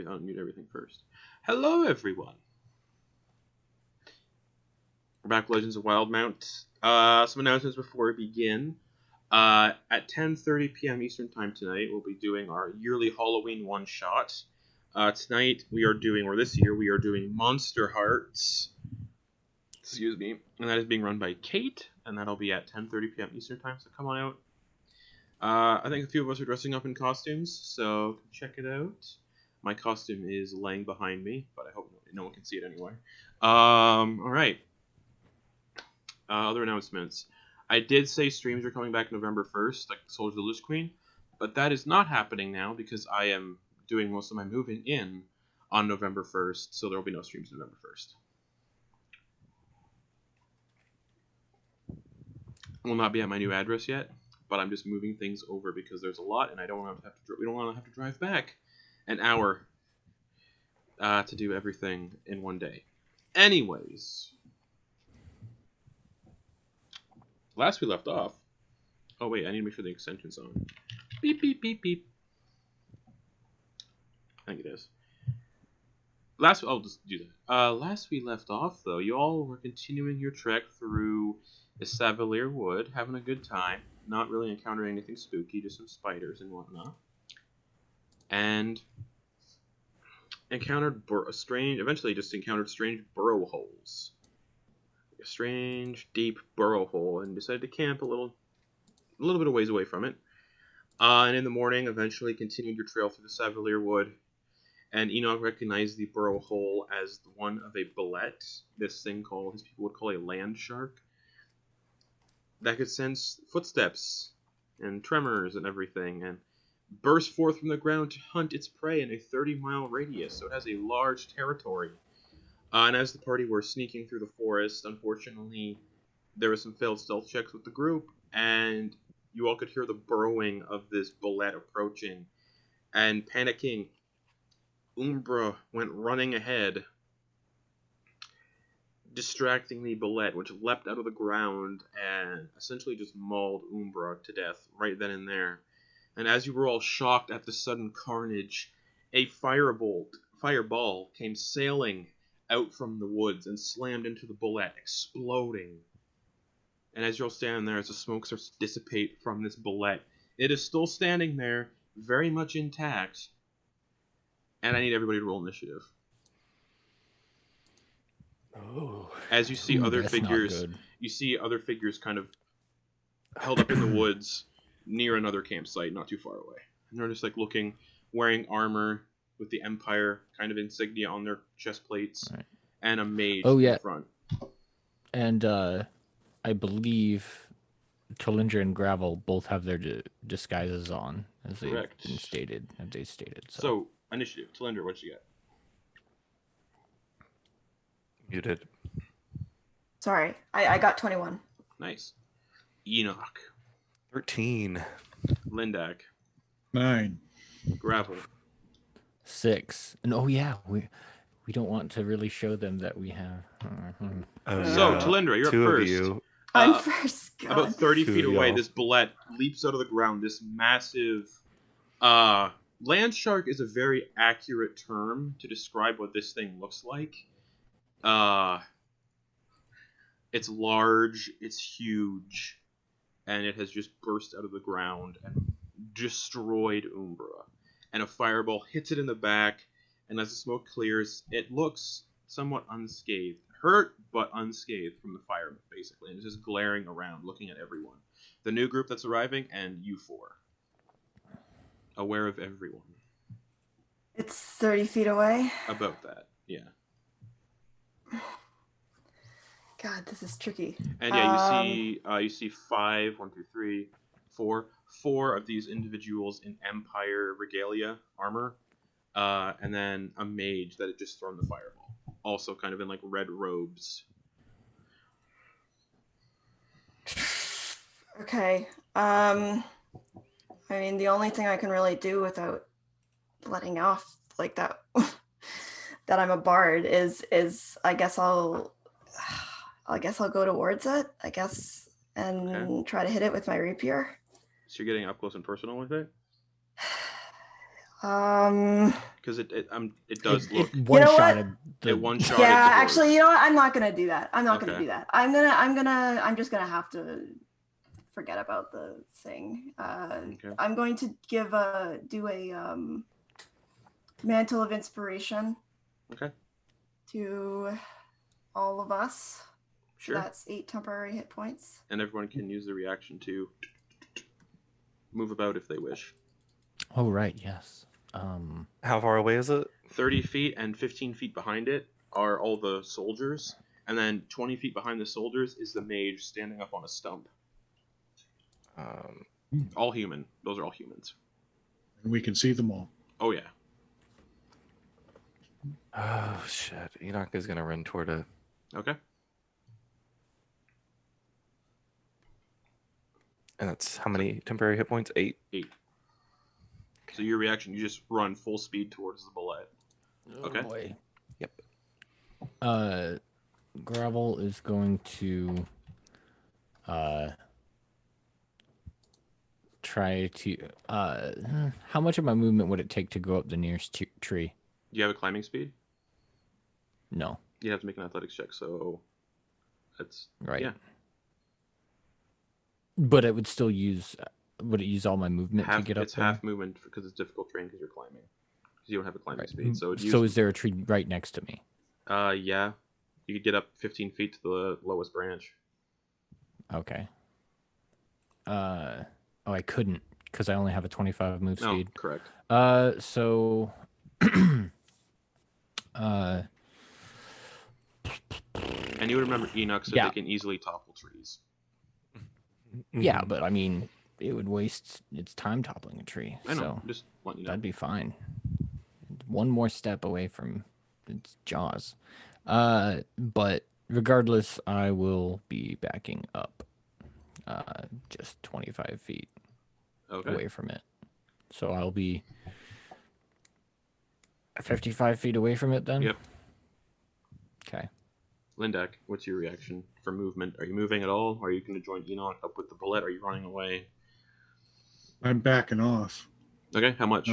unmute everything first. Hello, everyone. We're back with Legends of Wildemount. Some announcements before we begin. At 10:30 p.m. Eastern Time tonight, we'll be doing our yearly Halloween one-shot. Tonight, this year, we are doing Monster Hearts. Excuse me. And that is being run by Kate, and that'll be at 10:30 p.m. Eastern Time, so come on out. I think a few of us are dressing up in costumes, so check it out. My costume is laying behind me, but I hope no one can see it anyway. Alright. Other announcements. I did say streams are coming back November 1st, like Soldier of the Lich Queen, but that is not happening now because I am doing most of my moving in on November 1st, so there will be no streams November 1st. I will not be at my new address yet, but I'm just moving things over because there's a lot, and we don't want to have to drive back an hour to do everything in one day. Anyways, last we left off. Oh wait, I need to make sure the extension's on. Beep beep beep beep. I think it is. I'll just do that. Last we left off, though, you all were continuing your trek through the Savalier Wood, having a good time. Not really encountering anything spooky, just some spiders and whatnot. And eventually encountered strange burrow holes. A strange, deep burrow hole, and decided to camp a little bit of ways away from it. And in the morning, eventually continued your trail through the Savalier Wood. And Enak recognized the burrow hole as the one of a Bulette, this thing his people would call a land shark, that could sense footsteps and tremors and everything, and burst forth from the ground to hunt its prey in a 30-mile radius, so it has a large territory. And as the party were sneaking through the forest, unfortunately, there were some failed stealth checks with the group, and you all could hear the burrowing of this Bulette approaching. And panicking, Umbra went running ahead, distracting the Bulette, which leapt out of the ground and essentially just mauled Umbra to death right then and there. And as you were all shocked at the sudden carnage, a fireball came sailing out from the woods and slammed into the Bulette, exploding. And as you're all standing there, as the smoke starts to dissipate from this Bulette, it is still standing there, very much intact. And I need everybody to roll initiative. Oh. As you see other figures kind of held up in the woods near another campsite not too far away. And they're just like looking, wearing armor with the Empire kind of insignia on their chest plates, right, and a mage in front. And I believe Talindra and Gravel both have their disguises on, as they've stated. So initiative, Talindra, what you got? Muted. Sorry, I got 21. Nice. Enak. 13. Lindak. 9. Gravel. 6. And we don't want to really show them that we have. So Talindra, you're Two up first. Of you. I'm first. God. About 30 feet away, y'all. this Bulette leaps out of the ground. This massive land shark is a very accurate term to describe what this thing looks like. It's large, it's huge, and it has just burst out of the ground and destroyed Umbra. And a fireball hits it in the back, and as the smoke clears, it looks somewhat unscathed. Hurt, but unscathed from the fire, basically. And it's just glaring around, looking at everyone. The new group that's arriving, and you four. Aware of everyone. It's 30 feet away? About that, yeah. God, this is tricky. And yeah, you see 4 of these individuals in Empire regalia armor, and then a mage that had just thrown the fireball, also kind of in like red robes. Okay. I mean, the only thing I can really do without letting off like that, that I'm a bard, is I guess I'll go towards it, and try to hit it with my rapier. So you're getting up close and personal with it? Because it does look. It one-shotted it one-shotted Yeah, the horse. actually, you know what? I'm not gonna do that. I'm not gonna Okay. do that. I'm just gonna have to forget about the thing. Okay. I'm going to do a mantle of inspiration. Okay. To all of us. Sure. So that's 8 temporary hit points. And everyone can use the reaction to move about if they wish. Oh right, yes. How far away is it? 30 feet and 15 feet behind it are all the soldiers, and then 20 feet behind the soldiers is the mage standing up on a stump. All human. Those are all humans. And we can see them all. Oh yeah. Oh shit! Enak is gonna run toward it. Okay. And that's how many temporary hit points? 8. 8. So your reaction, you just run full speed towards the bullet. Okay. Oh boy. Yep. Gravel is going to try to how much of my movement would it take to go up the nearest tree? Do you have a climbing speed? No. You have to make an athletics check, so that's Right. Yeah. But it would still use would it use all my movement to get up It's there? half movement because it's difficult terrain because you're climbing. Because you don't have a climbing Right. speed. So is there a tree right next to me? Yeah. You could get up 15 feet to the lowest branch. Okay. Oh, I couldn't because I only have a 25 move No, speed. correct. So And you would remember Enoch said Yeah. they can easily topple trees. yeah, but I mean, it would waste its time toppling a tree. I know. So Just letting you know. that'd be fine. One more step away from its jaws. But regardless, I will be backing up just 25 feet Okay. away from it. So I'll be 55 feet away from it then? Yep. Okay. Lindak, what's your reaction for movement? Are you moving at all? Are you going to join Enoch up with the Bulette? Are you running away? I'm backing off. Okay, how much?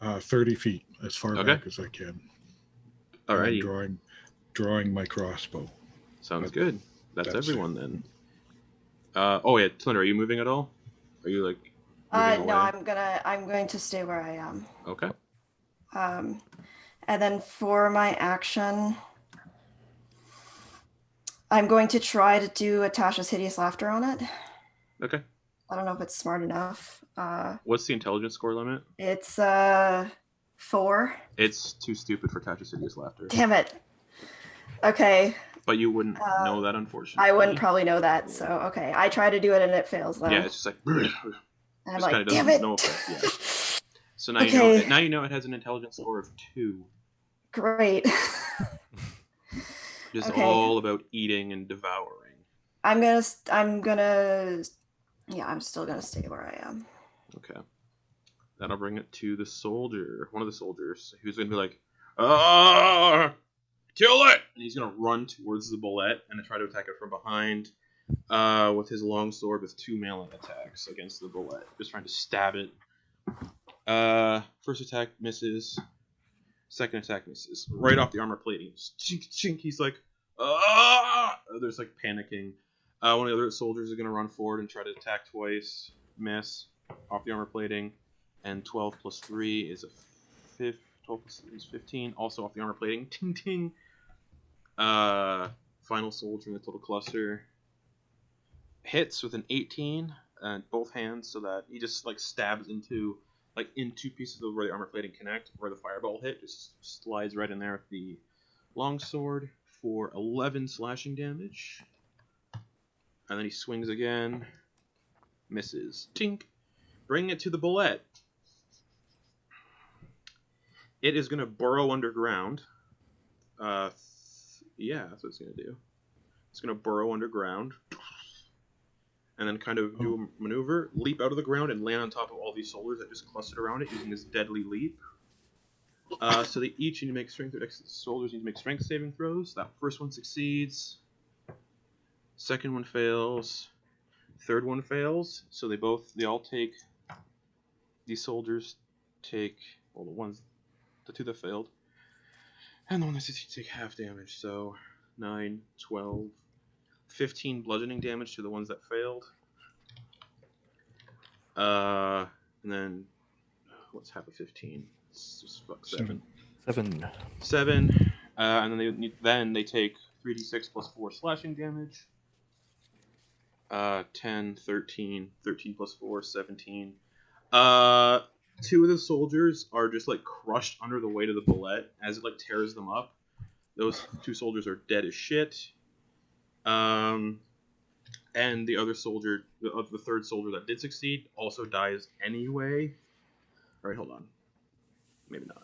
30 feet, as far Okay. back as I can. Alrighty. I'm drawing my crossbow. Sounds good. That's That's everyone then. Oh yeah, Talindra, are you moving at all? Are you like moving No, away? I'm going to stay where I am. Okay. And then for my action, I'm going to try to do a Tasha's Hideous Laughter on it. Okay. I don't know if it's smart enough. What's the intelligence score limit? It's 4. It's too stupid for Tasha's Hideous Laughter. Damn it. Okay. But you wouldn't know that, unfortunately. I wouldn't probably know that. So, okay. I try to do it and it fails though. Yeah, it's just like... and I'm just like, kinda damn doesn't it. know if yeah. So now Okay. you know it has an intelligence score of 2. Great. Just Okay. all about eating and devouring. I'm still gonna stay where I am. Okay. That'll bring it to the soldier. One of the soldiers who's gonna be like, kill it! And he's gonna run towards the Bulette and try to attack it from behind with his long sword with 2 melee attacks against the Bulette. Just trying to stab it. First attack misses. Second attack misses. Right off the armor plating. Chink, chink. He's like, there's like panicking. One of the other soldiers is going to run forward and try to attack twice. Miss. Off the armor plating. And 12 plus 3 is 12 plus 3 is 15. Also off the armor plating. Ting, ting. Final soldier in the total cluster. Hits with an 18. Both hands so that he just like stabs into... like in 2 pieces of where the armor plating connect, where the fireball hit, just slides right in there with the longsword for 11 slashing damage. And then he swings again, misses. Tink! Bring it to the Bulette. It is going to burrow underground. Yeah, that's what it's going to do. It's going to burrow underground. And then kind of do a maneuver, leap out of the ground, and land on top of all these soldiers that just clustered around it using this deadly leap. So they each need to make soldiers need to make strength saving throws. That first one succeeds. Second one fails. Third one fails, so they all take. These soldiers take the two that failed, and the one that succeeded take half damage. So 9, 12, 15 bludgeoning damage to the ones that failed. And then what's half of 15? It's just fuck 7. 7. And then they take 3d6 plus 4 slashing damage. 10, 13 plus 4, 17. Two of the soldiers are just like crushed under the weight of the bullet as it like tears them up. Those 2 soldiers are dead as shit. And the other soldier, the third soldier that did succeed, also dies anyway. All right, hold on. Maybe not.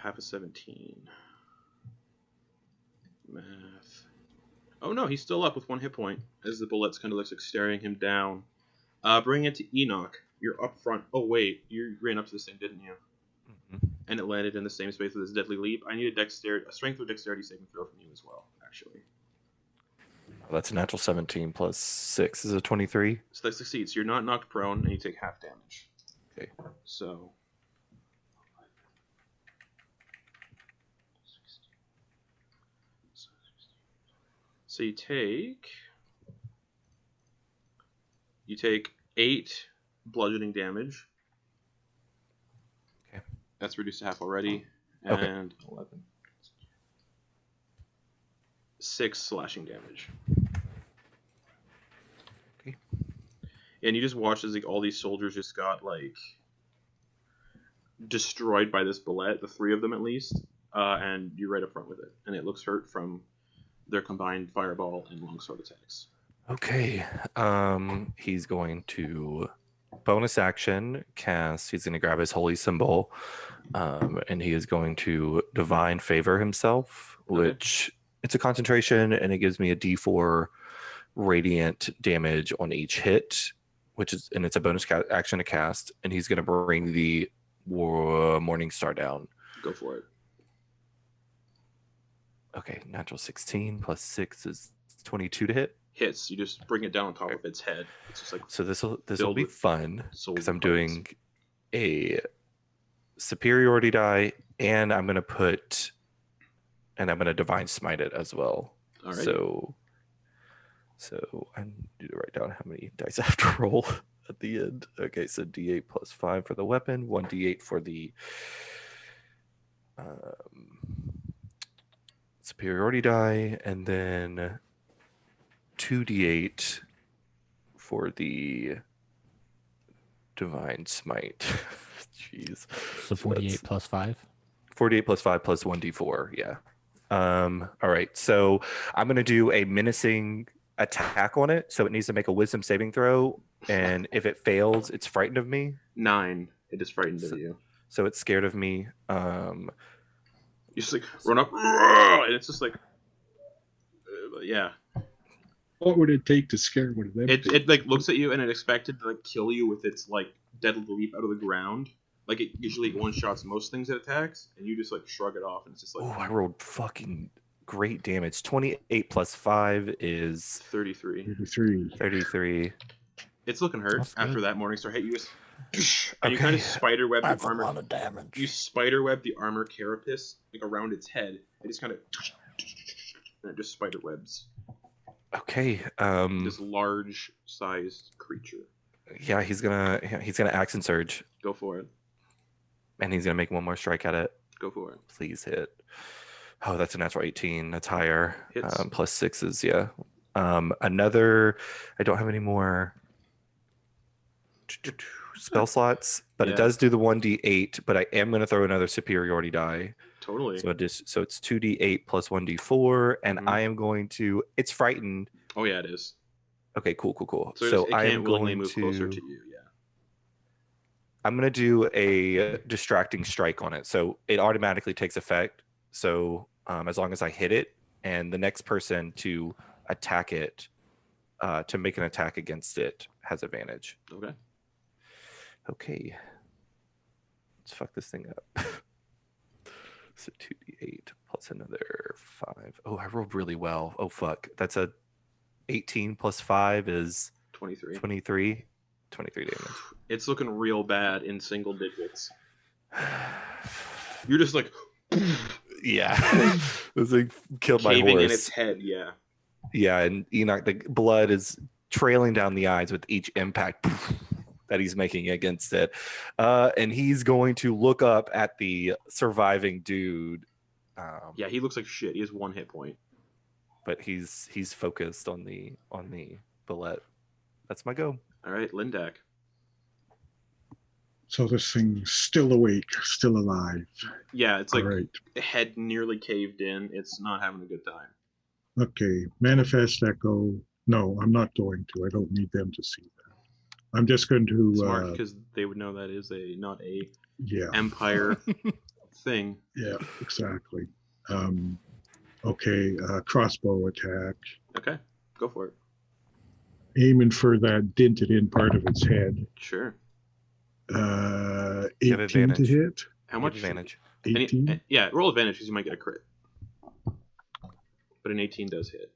Half of 17. Math. Oh no, he's still up with 1 hit point as the bullet's kind of looks like staring him down. Bring it to Enak. You're up front. Oh wait, you ran up to this thing, didn't you? Mm-hmm. And it landed in the same space with his deadly leap. I need a strength or dexterity saving throw from you as well, actually. Oh, that's a natural 17 plus 6 is a 23. So that succeeds. You're not knocked prone, and you take half damage. Okay. So. So you take 8 bludgeoning damage. Okay. That's reduced to half already. Okay. And 11. 6 slashing damage. Okay. And you just watch as like all these soldiers just got like destroyed by this bullet, the 3 of them at least, and you're right up front with it, and it looks hurt from their combined fireball and longsword attacks. Okay. He's going to bonus action cast. He's going to grab his holy symbol, and he is going to divine favor himself, which it's a concentration, and it gives me a D4 radiant damage on each hit, and it's a bonus action to cast, and he's going to bring the Morning Star down. Go for it. Okay, natural 16 plus 6 is 22 to hit. Hits. You just bring it down on top of its head. It's just like So this will filled be with fun soul because I'm parts. doing a superiority die, and I'm gonna divine smite it as well. All right. So I need to write down how many dice I have to roll at the end. Okay, so D8 plus 5 for the weapon, 1D8 for the superiority die, and then 2d8 for the divine smite. Jeez. So 48 plus 5. 48 plus 5 plus 1d4. Yeah. All right. So I'm going to do a menacing attack on it. So it needs to make a wisdom saving throw. And if it fails, it's frightened of me. 9. It is frightened of you. So it's scared of me. You just like run up, and it's just like, yeah. What would it take to scare one of them? It like looks at you and it expected to like kill you with its like deadly leap out of the ground. Like it usually one shots most things it attacks, and you just like shrug it off, and it's just like. Oh, I rolled fucking great damage. 28 plus 5 is 33. 33. It's looking hurt That's after good. that Morningstar hit. You just and you Okay. kind of spiderweb That's the a armor. lot of damage. You spiderweb the armor carapace like around its head. It just kind of and it just spiderwebs Okay. this large-sized creature. Yeah, he's gonna action surge, Go for it. and he's gonna make one more strike at it. Go for it. Please hit. Oh, that's a natural 18. That's higher. Hits. Plus 6 is yeah. Another. I don't have any more spell slots, but Yeah. it does do the 1d8. But I am gonna throw another superiority die. Totally. So it's 2d8 plus 1d4, and Mhm. I am going to. It's frightened. Oh yeah, it is. Okay, cool. So, it I can't am willingly going move closer to you. Yeah. I'm going to do a distracting strike on it. So it automatically takes effect. So as long as I hit it, and the next person to attack it, to make an attack against it, has advantage. Okay. Okay. Let's fuck this thing up. So 2d8 plus another 5. Oh, I rolled really well. Oh, fuck. That's a 18 plus 5 is 23. 23. 23 damage. It's looking real bad in single digits. You're just like Yeah. This thing killed my caving horse. in its head, yeah. Yeah, and Enoch, the blood is trailing down the eyes with each impact that he's making against it. And he's going to look up at the surviving dude. Yeah, he looks like shit. He has 1 hit point. But he's focused on the bullet. That's my go. All right, Lindak. So this thing's still awake, still alive. Yeah, it's like All right. head nearly caved in. It's not having a good time. Okay, manifest echo. No, I'm not going to. I don't need them to see that. I'm just going to. Smart, because they would know that is not a Yeah. empire thing. Yeah, exactly. Okay, crossbow attack. Okay, go for it. Aiming for that dented in part of its head. Sure. 18 to advantage. hit. How much? Advantage? 18. Yeah, roll advantage because you might get a crit. But an 18 does hit.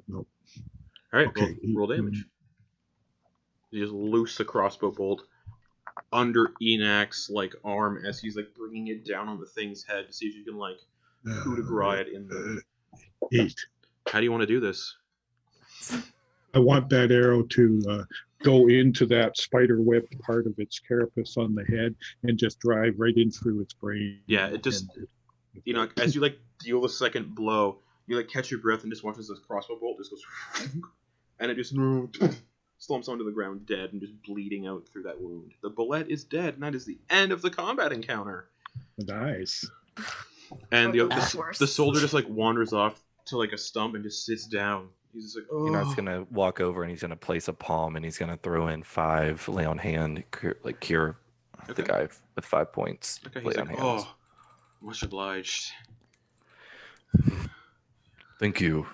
Nope. All right, Okay. roll damage. You just loose the crossbow bolt under Enak's arm as he's bringing it down on the thing's head to see if you can coup de grace it in the. 8. How do you want to do this? I want that arrow to go into that spider web part of its carapace on the head and just drive right in through its brain. Yeah, it just as you deal the second blow, you catch your breath and just watch as this crossbow bolt just goes, and it just slumps onto the ground dead and just bleeding out through that wound. The Bulette is dead, and that is the end of the combat encounter. Nice. And That's worse. the soldier just wanders off to a stump and just sits down. He's just oh. Enok's gonna walk over and he's gonna place a palm and he's gonna throw in 5 lay on hand, cure the guy with 5 points. Okay, lay he's on hands. oh, much obliged. Thank you.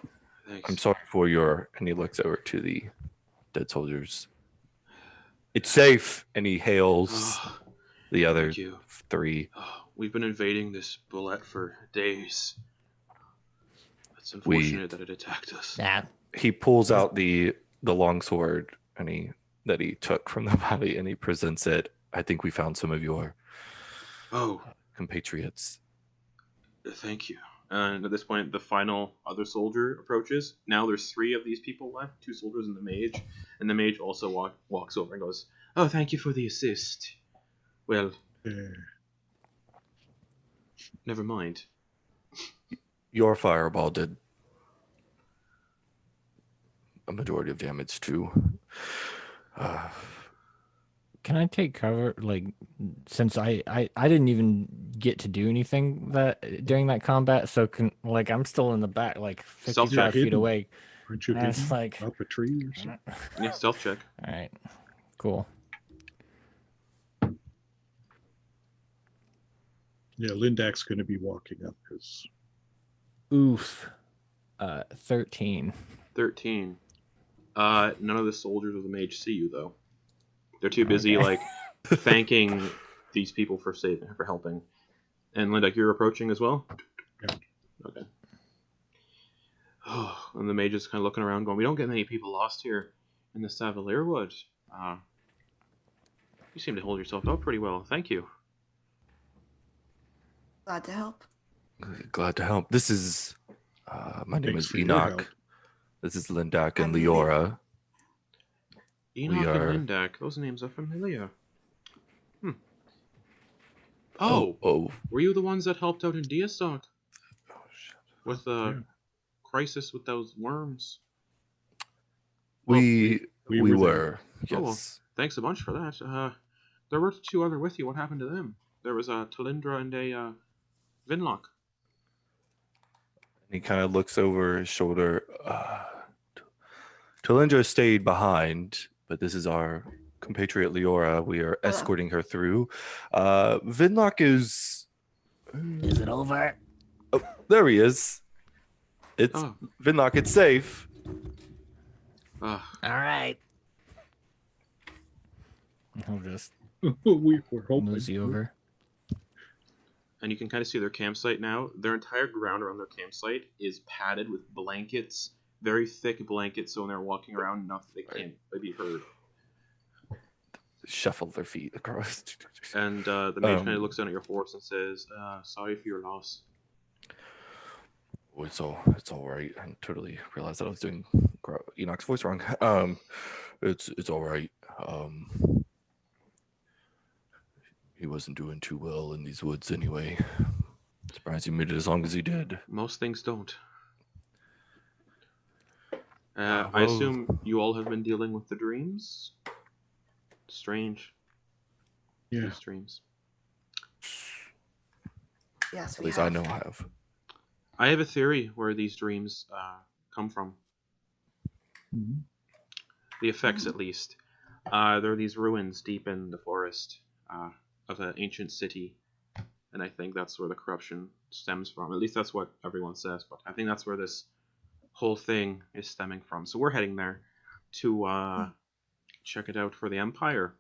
Thanks. I'm sorry for your. And he looks over to the dead soldiers. It's safe, and he hails the other Thank you. 3. We've been invading this Bulette for days. It's unfortunate that it attacked us. Yeah. He pulls out the longsword that he took from the body, and he presents it. I think we found some of your compatriots. Thank you. And at this point, the final other soldier approaches. Now there's 3 of these people left, 2 soldiers and the mage. And the mage also walks over and goes, "Oh, thank you for the assist. Well, never mind." Your fireball did a majority of damage too. Can I take cover? Since I didn't even get to do anything during that combat, so I'm still in the back, 55 feet away. Aren't you That's hidden up a tree or something? Yeah, stealth check. All right, cool. Yeah, Lindak's going to be walking up because. Oof. 13. 13. None of the soldiers or the mage see you though. They're too busy thanking these people for helping. And Lindak, you're approaching as well? Yeah. Okay. And the mage is kind of looking around going, "We don't get many people lost here in the Savalier Wood. You seem to hold yourself up pretty well. Thank you." Glad to help. Glad to help. This is my name Thanks is for your Enak. help. This is Lindak and I'm Lindak. Leora. Enak and Lindak. Those names are familiar. Oh, were you the ones that helped out in Diastock? Oh shit. With the crisis with those worms? We we were. Oh, well, Yes. thanks a bunch for that. There were 2 other with you. What happened to them? There was a Talindra and a Vinlock. He kind of looks over his shoulder. Talindra stayed behind, but this is our compatriot Leora. We are escorting her through. Vinlock is. Is it over? Oh, there he is. It's Vinlock. It's safe. All right. I'll just we were hoping. mosey over. and you can kind of see their campsite now. Their entire ground around their campsite is padded with blankets, very thick blankets, so when they're walking around, enough they can't be heard. Shuffle their feet across. And the mage kind of looks down at your horse and says, "Sorry for your loss." Oh, it's all right. I totally realized that I was doing Enak's voice wrong. It's all right. He wasn't doing too well in these woods anyway. Surprised he made it as long as he did. Most things don't. I assume you all have been dealing with the dreams? Strange. Yeah. These dreams. Yes, At we least have. I know I have. I have a theory where these dreams come from. Mhm. The effects, at least. There are these ruins deep in the forest of an ancient city, and I think that's where the corruption stems from. At least that's what everyone says, but I think that's where this whole thing is stemming from. So we're heading there to check it out for the Empire.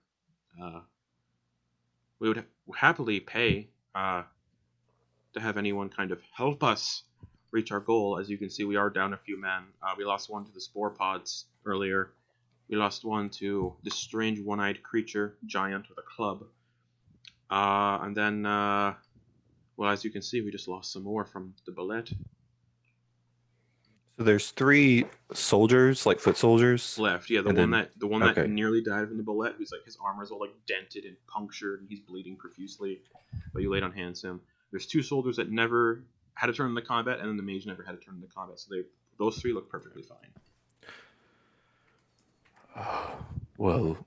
We would happily pay to have anyone kind of help us reach our goal. As you can see, we are down a few men. We lost one to the spore pods earlier. We lost one to this strange one-eyed creature, giant with a club. And then, well, as you can see, we just lost some more from the Bulette. So there's 3 soldiers, like foot soldiers. Left, yeah, the And one then- that okay. nearly died from the Bulette, who's like his armor's all like dented and punctured, and he's bleeding profusely. But you laid on hands him. There's 2 soldiers that never had a turn in the combat, and then the mage never had a turn in the combat. So those 3 look perfectly fine. Well,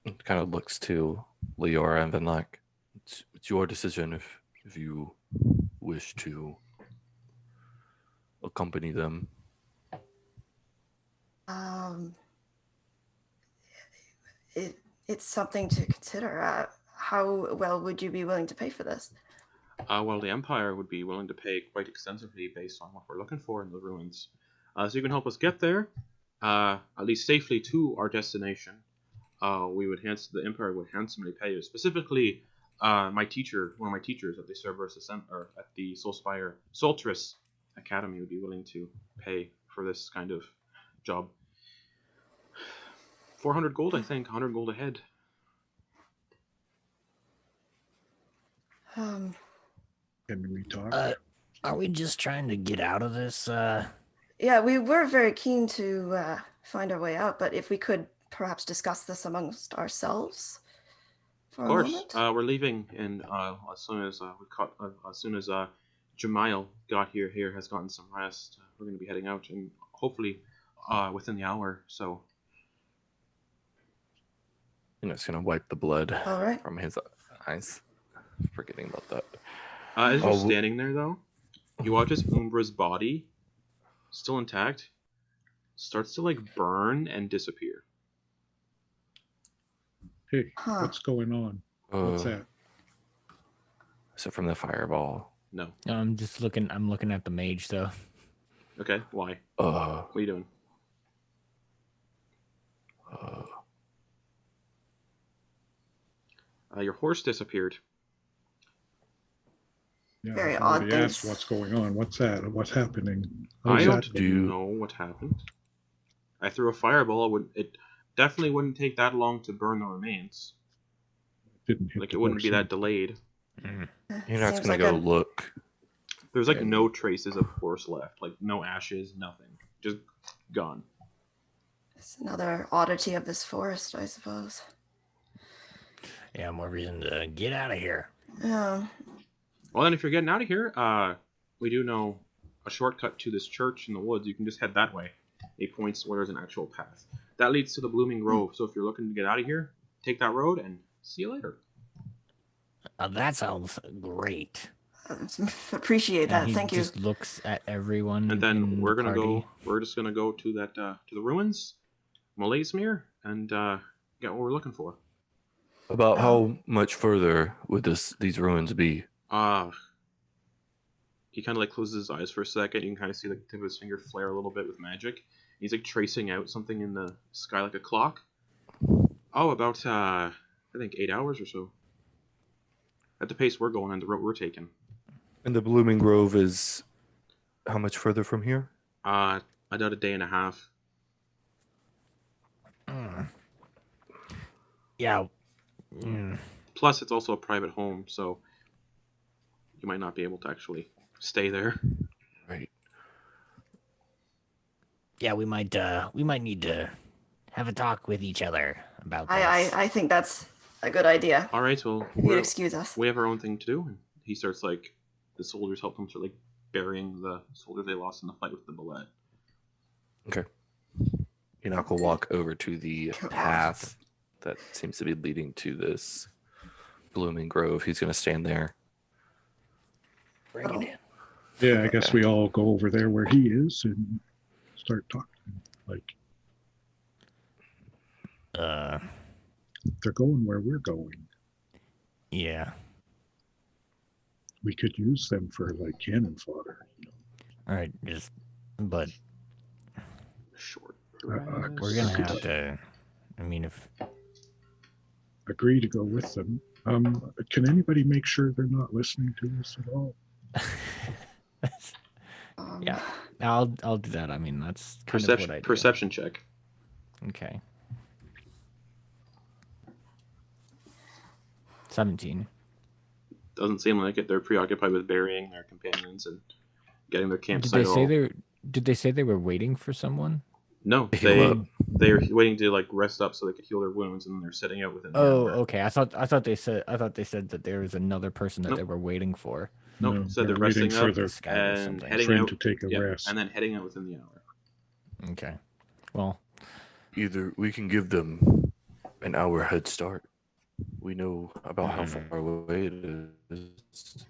it kind of looks to Leora and then like, it's your decision if you wish to accompany them. It's something to consider. How well would you be willing to pay for this? Well, the Empire would be willing to pay quite extensively based on what we're looking for in the ruins. So you can help us get there, at least safely to our destination. The Empire would handsomely pay you. Specifically, one of my teachers at the Cerberus or at the Soltris Academy would be willing to pay for this kind of job. 400 gold, I think. 100 gold a head. Can we talk? Are we just trying to get out of this? Yeah, we were very keen to find our way out, but if we could perhaps discuss this amongst ourselves for Of a course, moment. we're leaving, and as soon as Jamail got here has gotten some rest, we're going to be heading out, and hopefully within the hour. So, It's gonna wipe the blood All right. from his eyes. Forgetting about that. as you're standing there, though, you watch as Umbra's body, still intact, starts to like burn and disappear. Hey, Huh. what's going on? What's that? Is it from the fireball? No. No, I'm looking at the mage though. Okay. Why? Uh, What are you doing? Your horse disappeared. Yeah, Very I've odd already asked things. what's going on. What's that? What's happening? I How's don't that? do- know what happened. I threw a fireball. It definitely wouldn't take that long to burn the remains. Didn't hit Like the it wouldn't be horse. that delayed. You're not Seems gonna like go a- look. There's like And- no traces of horse left. Like no ashes, nothing. Just gone. It's another oddity of this forest, I suppose. Yeah, more reason to get out of here. Yeah. Well, then if you're getting out of here, we do know a shortcut to this church in the woods. You can just head that way. It points where there's an actual path. That leads to the Blooming Grove. So if you're looking to get out of here, take that road and see you later. That sounds great. Appreciate that. And he Thank you. just looks at everyone. And then in we're the gonna party. go. We're just gonna go to that to the ruins, Moleasmyr, and get what we're looking for. About how much further would these ruins be? He kind of like closes his eyes for a second. You can kind of see the tip of his finger flare a little bit with magic. He's like tracing out something in the sky like a clock. Oh, about I think 8 hours or so. at the pace we're going on, the route we're taking. And the Blooming Grove is how much further from here? About a day and a half. Yeah. Plus, it's also a private home, so you might not be able to actually stay there. Right. Yeah, we might need to have a talk with each other about this. I think that's a good idea. All right, well, If you'd excuse us. we have our own thing to do. And he starts like the soldiers help him start like burying the soldiers they lost in the fight with the Bulette. Okay. Enak will walk over to the Come on. path that seems to be leading to this Blooming Grove. He's going to stand there. Bring it in. Yeah, I guess we all go over there where he is and start talking. Like, they're going where we're going. Yeah. We could use them for like cannon fodder. All right, but Short. we're gonna have to. I mean, if Agree to go with them. Can anybody make sure they're not listening to us at all? yeah, I'll do that. I mean, that's kind of what I do. Perception check. Okay. 17. Doesn't seem like it. They're preoccupied with burying their companions and getting their Did campsite. they say they were waiting for someone? No, Heal they're waiting to like rest up so they could heal their wounds, and they're setting out within. Oh, okay. I thought they said that there was another person that Nope. they were waiting for. Nope, No, so they're waiting resting for up their This guy or and something. heading friend out to take a rest. and then heading out within the hour. Okay. Well, Either we can give them an hour head start. We know about how far away it is.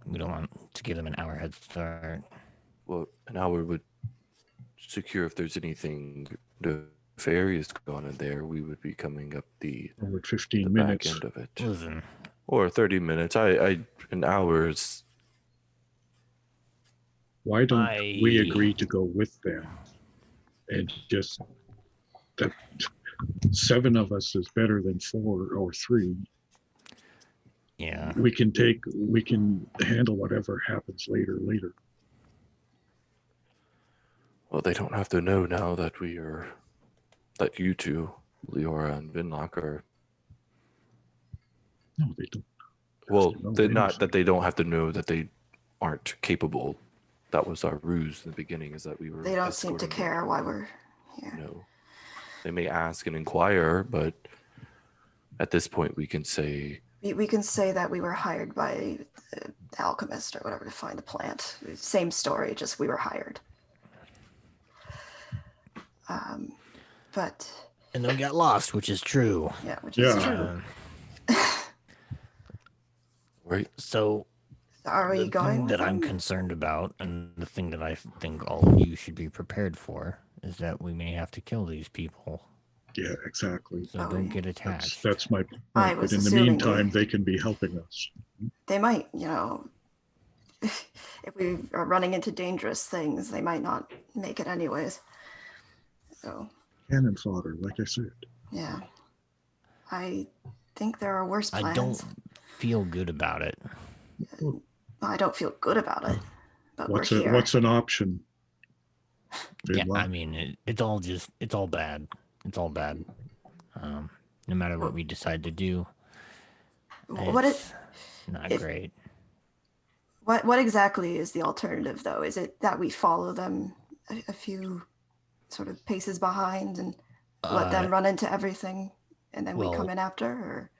we don't want to give them an hour head start. Well, an hour would secure if there's anything nefarious going on there. We would be coming up the Over 15 back minutes. end of it. Listen, Or 30 minutes. An hour is... Why don't we I- agree to go with them and just that 7 of us is better than 4 or 3. yeah. We can handle whatever happens later. Well, they don't have to know now that that you two, Leora and Vinlock, are... No, they don't. Well, to know not anything. that they don't have to know that they aren't capable. That was our ruse in the beginning, is that we were... They don't seem to escorting them. care why we're here. No. They may ask and inquire, but at this point we can say... We can say that we were hired by the alchemist or whatever to find the plant. Same story, just we were hired. But And then we got lost, which is true. yeah, which is Yeah. true. Right? So Are we the going thing with that I'm them? concerned about, and the thing that I think all of you should be prepared for, is that we may have to kill these people. Yeah, exactly. So Oh, don't yeah. get attached. That's my point. I But was in the assuming meantime, we- they can be helping us. They might, if we are running into dangerous things, they might not make it anyways. So, Cannon fodder, like I said. yeah. I think there are worse plans. I don't feel good about it. I don't feel good about it, but What's we're here. what's an option? Yeah, Vinlock? I mean, it's all bad. It's all bad. No matter what we decide to do, What is it's not if- great. what exactly is the alternative, though? Is it that we follow them a few sort of paces behind and let them run into everything, and then we come well- in after? Or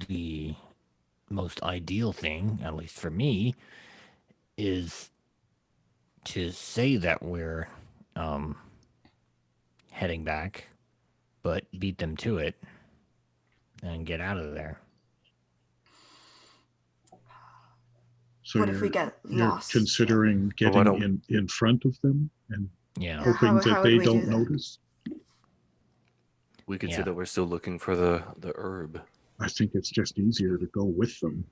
The most ideal thing, at least for me, is to say that we're heading back, but beat them to it and get out of there. So what if we get you're lost? considering Well, why getting in front of them and Yeah. Yeah. hoping how that would they we do don't that? notice? We could Yeah. say that we're still looking for the herb. I think it's just easier to go with them.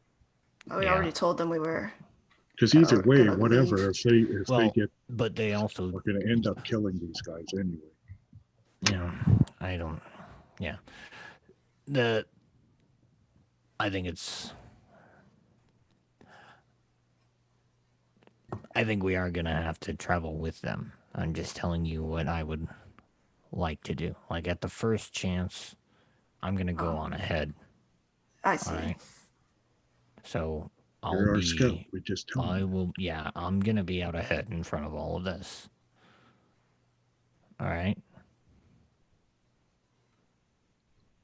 Oh, we Yeah. already told them we were. Because Or either way, gonna whatever, leave. if they Well, get, but they also, we're going to end up killing these guys anyway. I don't, yeah. I think it's. I think we are gonna have to travel with them. I'm just telling you what I would like to do. Like at the first chance, I'm gonna go Oh. on ahead. I see. All right. So You're I'll our scout. be. We just tell I them. will. Yeah, I'm gonna be out ahead in front of all of this. All right.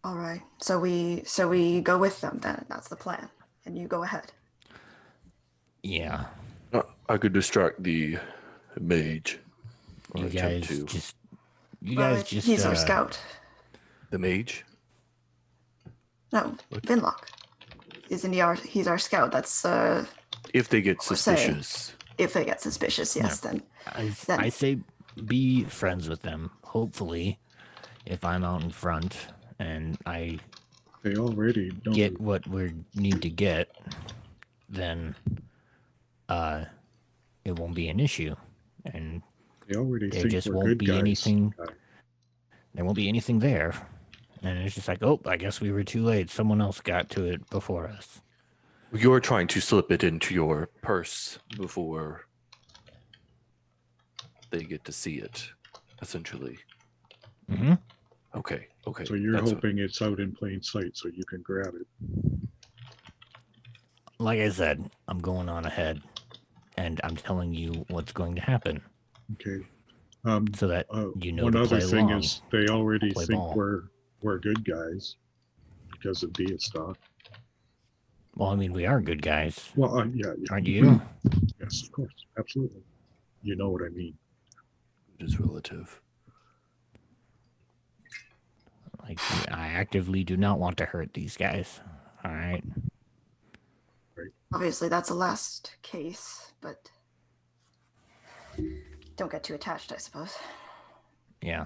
All right. So we go with them then. That's the plan. And you go ahead. Yeah. I could distract the mage. Or You attempt guys to. just. You Well, guys just. he's our scout. The mage? No, What? Vinlock. Isn't he he's our scout. That's If they get what we're saying. suspicious. If they get suspicious, yes, then I say be friends with them. Hopefully, if I'm out in front and I They already know. get what we need to get, then it won't be an issue, and They already there think just we're won't good be guys. anything. There won't be anything there, and it's just like, oh, I guess we were too late. Someone else got to it before us. You're trying to slip it into your purse before they get to see it, essentially. Mm-hmm. Okay. So you're that's hoping it's out in plain sight so you can grab it. Like I said, I'm going on ahead, and I'm telling you what's going to happen, Okay. so that you know one to other play thing along. is they already Play think ball. we're good guys because of Deastock. Well, I mean, we are good guys, Well, yeah. aren't you? Yes, of course, absolutely. You know what I mean. It is relative. Like, I actively do not want to hurt these guys. All right. obviously that's a last case, but don't get too attached, I suppose. Yeah.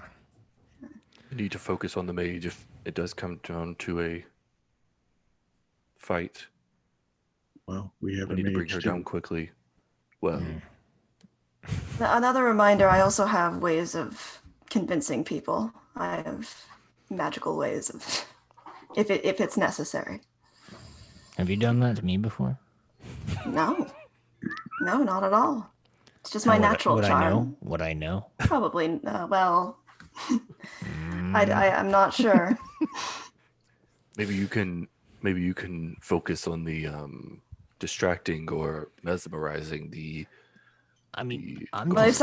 You need to focus on the mage if it does come down to a fight. Well, we have We a need to bring mage her too. down quickly. Well, Now, another reminder, I also have ways of convincing people. I have magical ways of, if it's necessary. Have you done that to me before? No, not at all. It's just How my would natural would charm. I know? Would I know? Probably. Well, I'm not sure. maybe you can focus on the distracting or mesmerizing the. I mean, the I'm But just,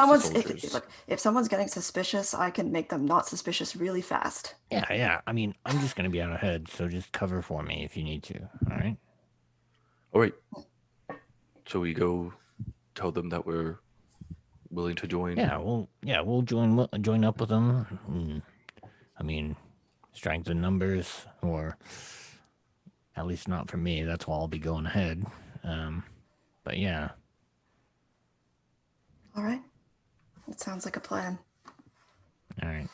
if someone's getting suspicious, I can make them not suspicious really fast. yeah. I mean, I'm just gonna be out ahead, so just cover for me if you need to. All right. All right. So we go tell them that we're willing to join. We'll join up with them. I mean, strength in numbers, or at least not for me. That's why I'll be going ahead. But yeah. All right. It sounds like a plan. All right.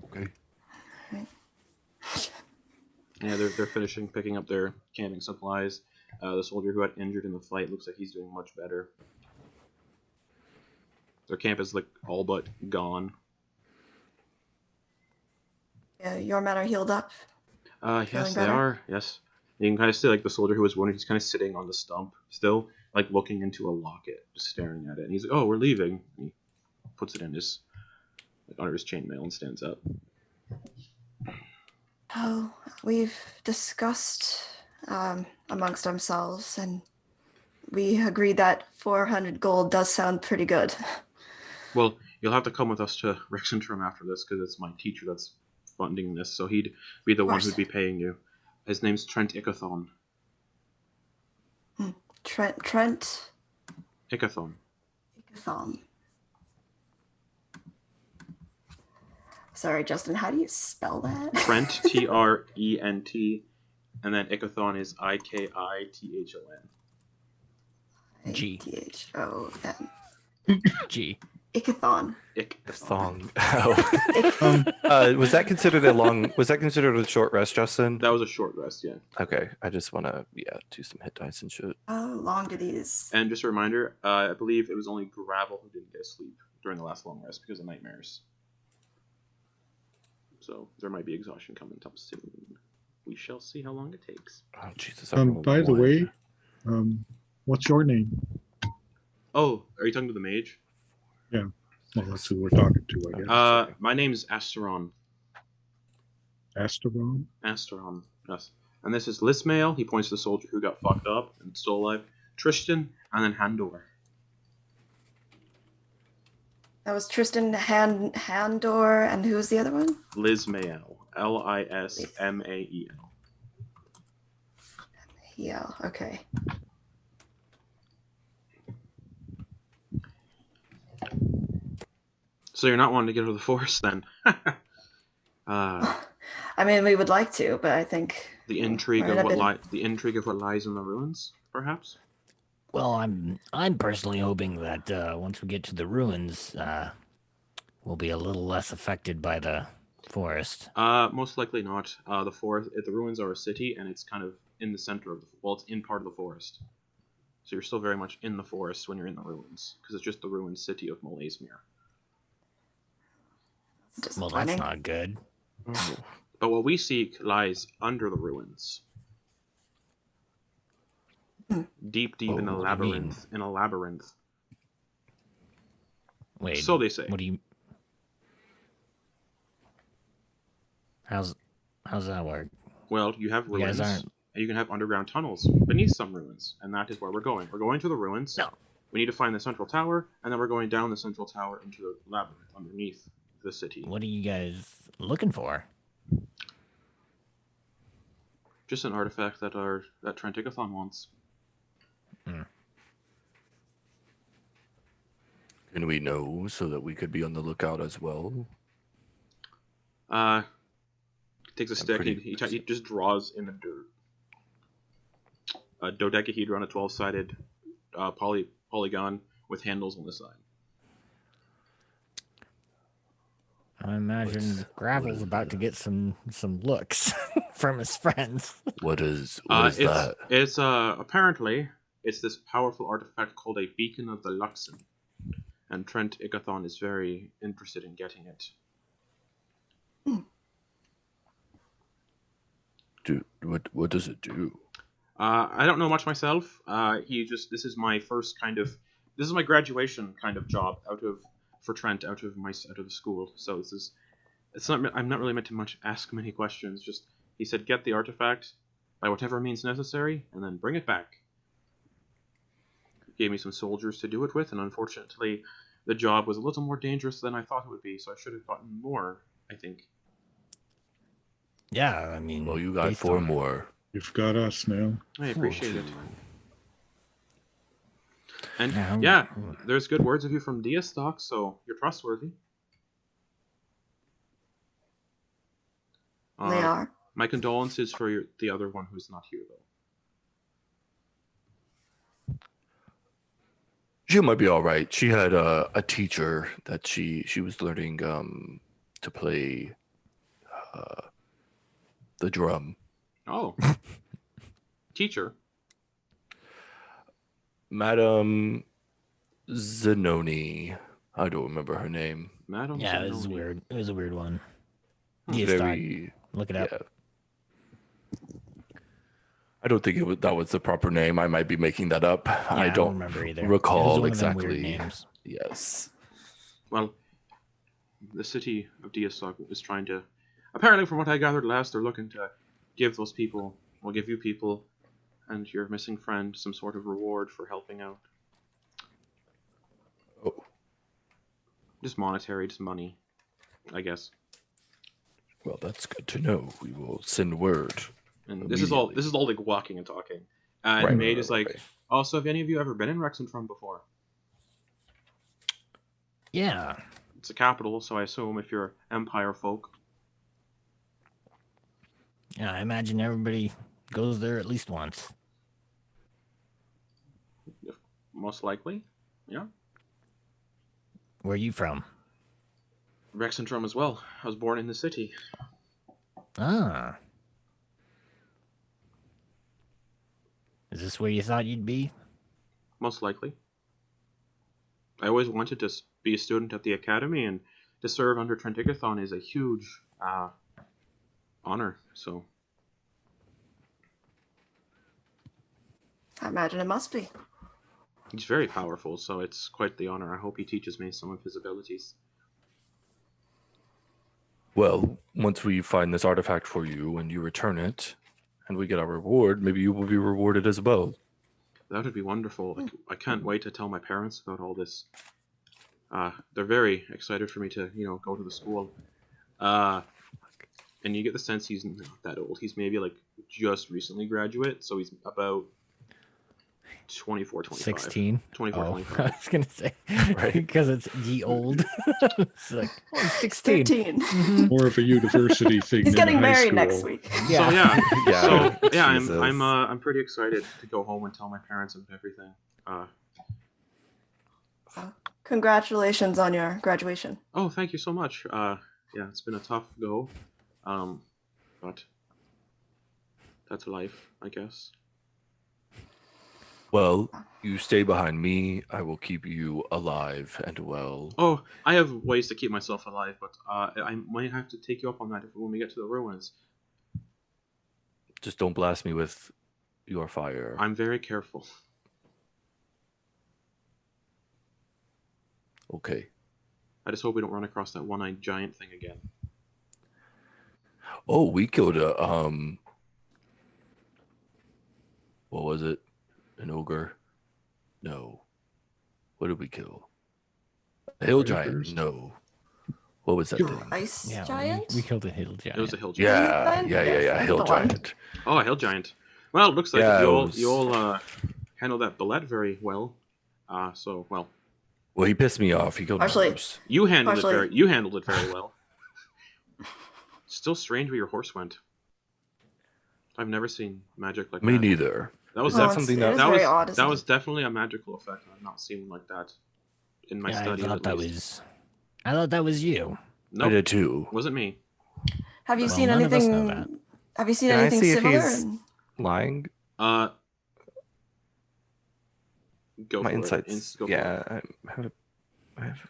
Okay. Yeah, they're finishing picking up their camping supplies. The soldier who got injured in the fight looks like he's doing much better. Their camp is like all but gone. Your men are healed up. Yes, Feeling they better? are. Yes, you can kind of see like the soldier who was wounded. He's kind of sitting on the stump still, like looking into a locket, just staring at it. And he's like, "Oh, we're leaving." And he puts it in his under his chainmail and stands up. Oh, we've discussed amongst ourselves, and we agreed that 400 gold does sound pretty good. Well, you'll have to come with us to Rexentrum after this because it's my teacher that's funding this, so he'd be the one course. who'd be paying you. His name's Trent Ickathon. Trent Ickathon. Ickathon. Sorry, Justin, how do you spell that? Trent, Trent, and then Ickathon is Ikithon. G. Thon. G. Ickathon. Thong. Oh. Was that considered a short rest, Justin? That was a short rest, yeah. Okay. I just want to do some hit dice and shit. How long do these? And just a reminder, I believe it was only Gravel who didn't get sleep during the last long rest because of nightmares. So there might be exhaustion coming up soon. We shall see how long it takes. Oh, Jesus. I rolled By the one. way, what's your name? Oh, are you talking to the mage? Well, that's who we're talking to, I guess. My name's Asteron. Asteron? Asteron, yes. And this is Lismail. He points to the soldier who got fucked up and still alive. Tristan, and then Handor. That was Tristan Handor, and who was the other one? Lismael. Lismael. Yeah, okay. So you're not wanting to get out of the forest then? I mean, we would like to, but I think the intrigue we're in of a what bit- the intrigue of what lies in the ruins, perhaps. Well, I'm personally hoping that once we get to the ruins, we'll be a little less affected by the forest. Most likely not. The forest, the ruins are a city, and it's kind of in the center of it's in part of the forest. So you're still very much in the forest when you're in the ruins, because it's just the ruined city of Moleasmyr. Well, that's disappointing. not good. But what we seek lies under the ruins. Deep Oh, in a what do you mean? labyrinth. In a labyrinth. Wait. So they say. What do you? How's that work? Well, you have You guys ruins, aren't- and you can have underground tunnels beneath some ruins, and that is where we're going. We're going to the ruins. No. We need to find the central tower, and then we're going down the central tower into the labyrinth underneath the city. What are you guys looking for? Just an artifact that Trentigathon wants. Can we know so that we could be on the lookout as well? Takes a I'm stick. pretty- He just draws in the dirt. A dodecahedron, a 12-sided polygon with handles on the side. I imagine Gravel's about to get some looks from his friends. What is It's that? It's apparently it's this powerful artifact called a Beacon of the Luxon, and Trent Igathon is very interested in getting it. What does it do? I don't know much myself. This is my graduation kind of job for Trent out of the school. So I'm not really meant to ask many questions. Just he said get the artifact by whatever means necessary and then bring it back. He gave me some soldiers to do it with, and unfortunately the job was a little more dangerous than I thought it would be. So I should have gotten more, I think. Yeah, I mean. Well, you got based 4 on- more. You've got us now. I appreciate it. And Yeah, there's good words of you from Diastock, so you're trustworthy. They are. My condolences for the other one who's not here, though. She might be all right. She had a teacher that she was learning to play the drum. Oh. Teacher. Madam Zanoni. I don't remember her name. Madam Yeah, it was Zanoni. weird. It was a weird one. Hmm. Yeah, Very. look it up. Yeah. I don't think that was the proper name. I might be making that up. Yeah, I don't remember either. recall it was one of them weird exactly. names. Yes. Well, the city of Diastock is trying to... Apparently, from what I gathered last, they're looking to give you people, and your missing friend some sort of reward for helping out. Oh. Just monetary, just money, I guess. Well, that's good to know. We will send word. And this is all Immediately. like walking and talking. And Right, Maid right, is right, like, right. oh, so have any of you ever been in Rexentrum before? Yeah. It's a capital, so I assume if you're Empire folk. Yeah, I imagine everybody goes there at least once. Most likely. Yeah. Where are you from? Rexentrum as well. I was born in the city. Ah. Is this where you thought you'd be? Most likely. I always wanted to be a student at the academy, and to serve under Trentigathon is a huge honor. So I imagine it must be. he's very powerful, so it's quite the honor. I hope he teaches me some of his abilities. Well, once we find this artifact for you and you return it, and we get our reward, maybe you will be rewarded as well. That would be wonderful. I can't wait to tell my parents about all this. They're very excited for me to, go to the school. And you get the sense he's not that old. He's maybe like just recently graduate, so he's about 24, 25. 16. 24, Oh, 25. I was gonna say, Right. because it's ye old. It's like, oh, I'm 16. 13. Mhm. More of a university thing. He's than a getting high married next school. week. Yeah. So yeah, Yeah, so yeah, Jesus. I'm pretty excited to go home and tell my parents about everything. Congratulations on your graduation. Oh, thank you so much. Yeah, it's been a tough go, but that's life, I guess. Well, you stay behind me. I will keep you alive and well. Oh, I have ways to keep myself alive, but I might have to take you up on that when we get to the ruins. Just don't blast me with your fire. I'm very careful. Okay. I just hope we don't run across that one-eyed giant thing again. Oh, we killed a what was it? An ogre? No. What did we kill? A hill giant? Predators? No. What was that Kill- thing? Ice Yeah, giant? we killed a hill giant. It was a hill giant. Yeah. Hill The one. giant. Oh, a hill giant. Well, it looks like Yeah, you it all was- handled that Bulette very well. Well, he pissed me off. He killed my Actually- horse. You handled Partially- you handled it very well. Still strange where your horse went. I've never seen magic like Me that. neither. That was Is that it's- something it that- is that very was odd, isn't that it? was definitely a magical effect. I've not seen one like that in my Yeah, studies. I thought at that least. was. I thought that was you. Nope, I did too. wasn't me. Have you Well, seen none of us anything? know that. Have you seen Can I anything see if similar? he's- Lying? Go My for insights. it. Go for it. Yeah, I have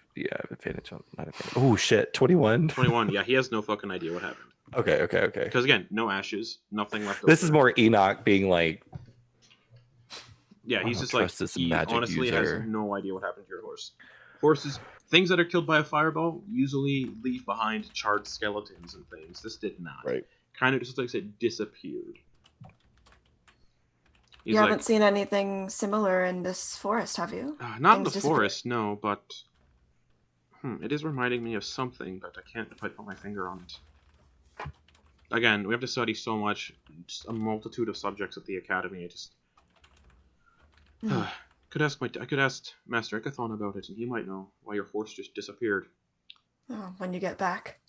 advantage on not advantage. Oh shit, 21. 21. Yeah, he has no fucking idea what happened. Okay. Because again, no ashes, nothing left. This is over. more Enoch being like, Yeah, I he's don't just like trust this he magic honestly user. has no idea what happened to your horse. Horses, things that are killed by a fireball usually leave behind charred skeletons and things. This did not. right. Kind of just like it disappeared. He's You like, haven't seen anything similar in this forest, have you? not in the things disappear. forest, no, but it is reminding me of something, but I can't quite put my finger on it. Again, we have to study so much, just a multitude of subjects at the academy. I just could ask Master Ikathon about it, and he might know why your horse just disappeared. Oh, when you get back.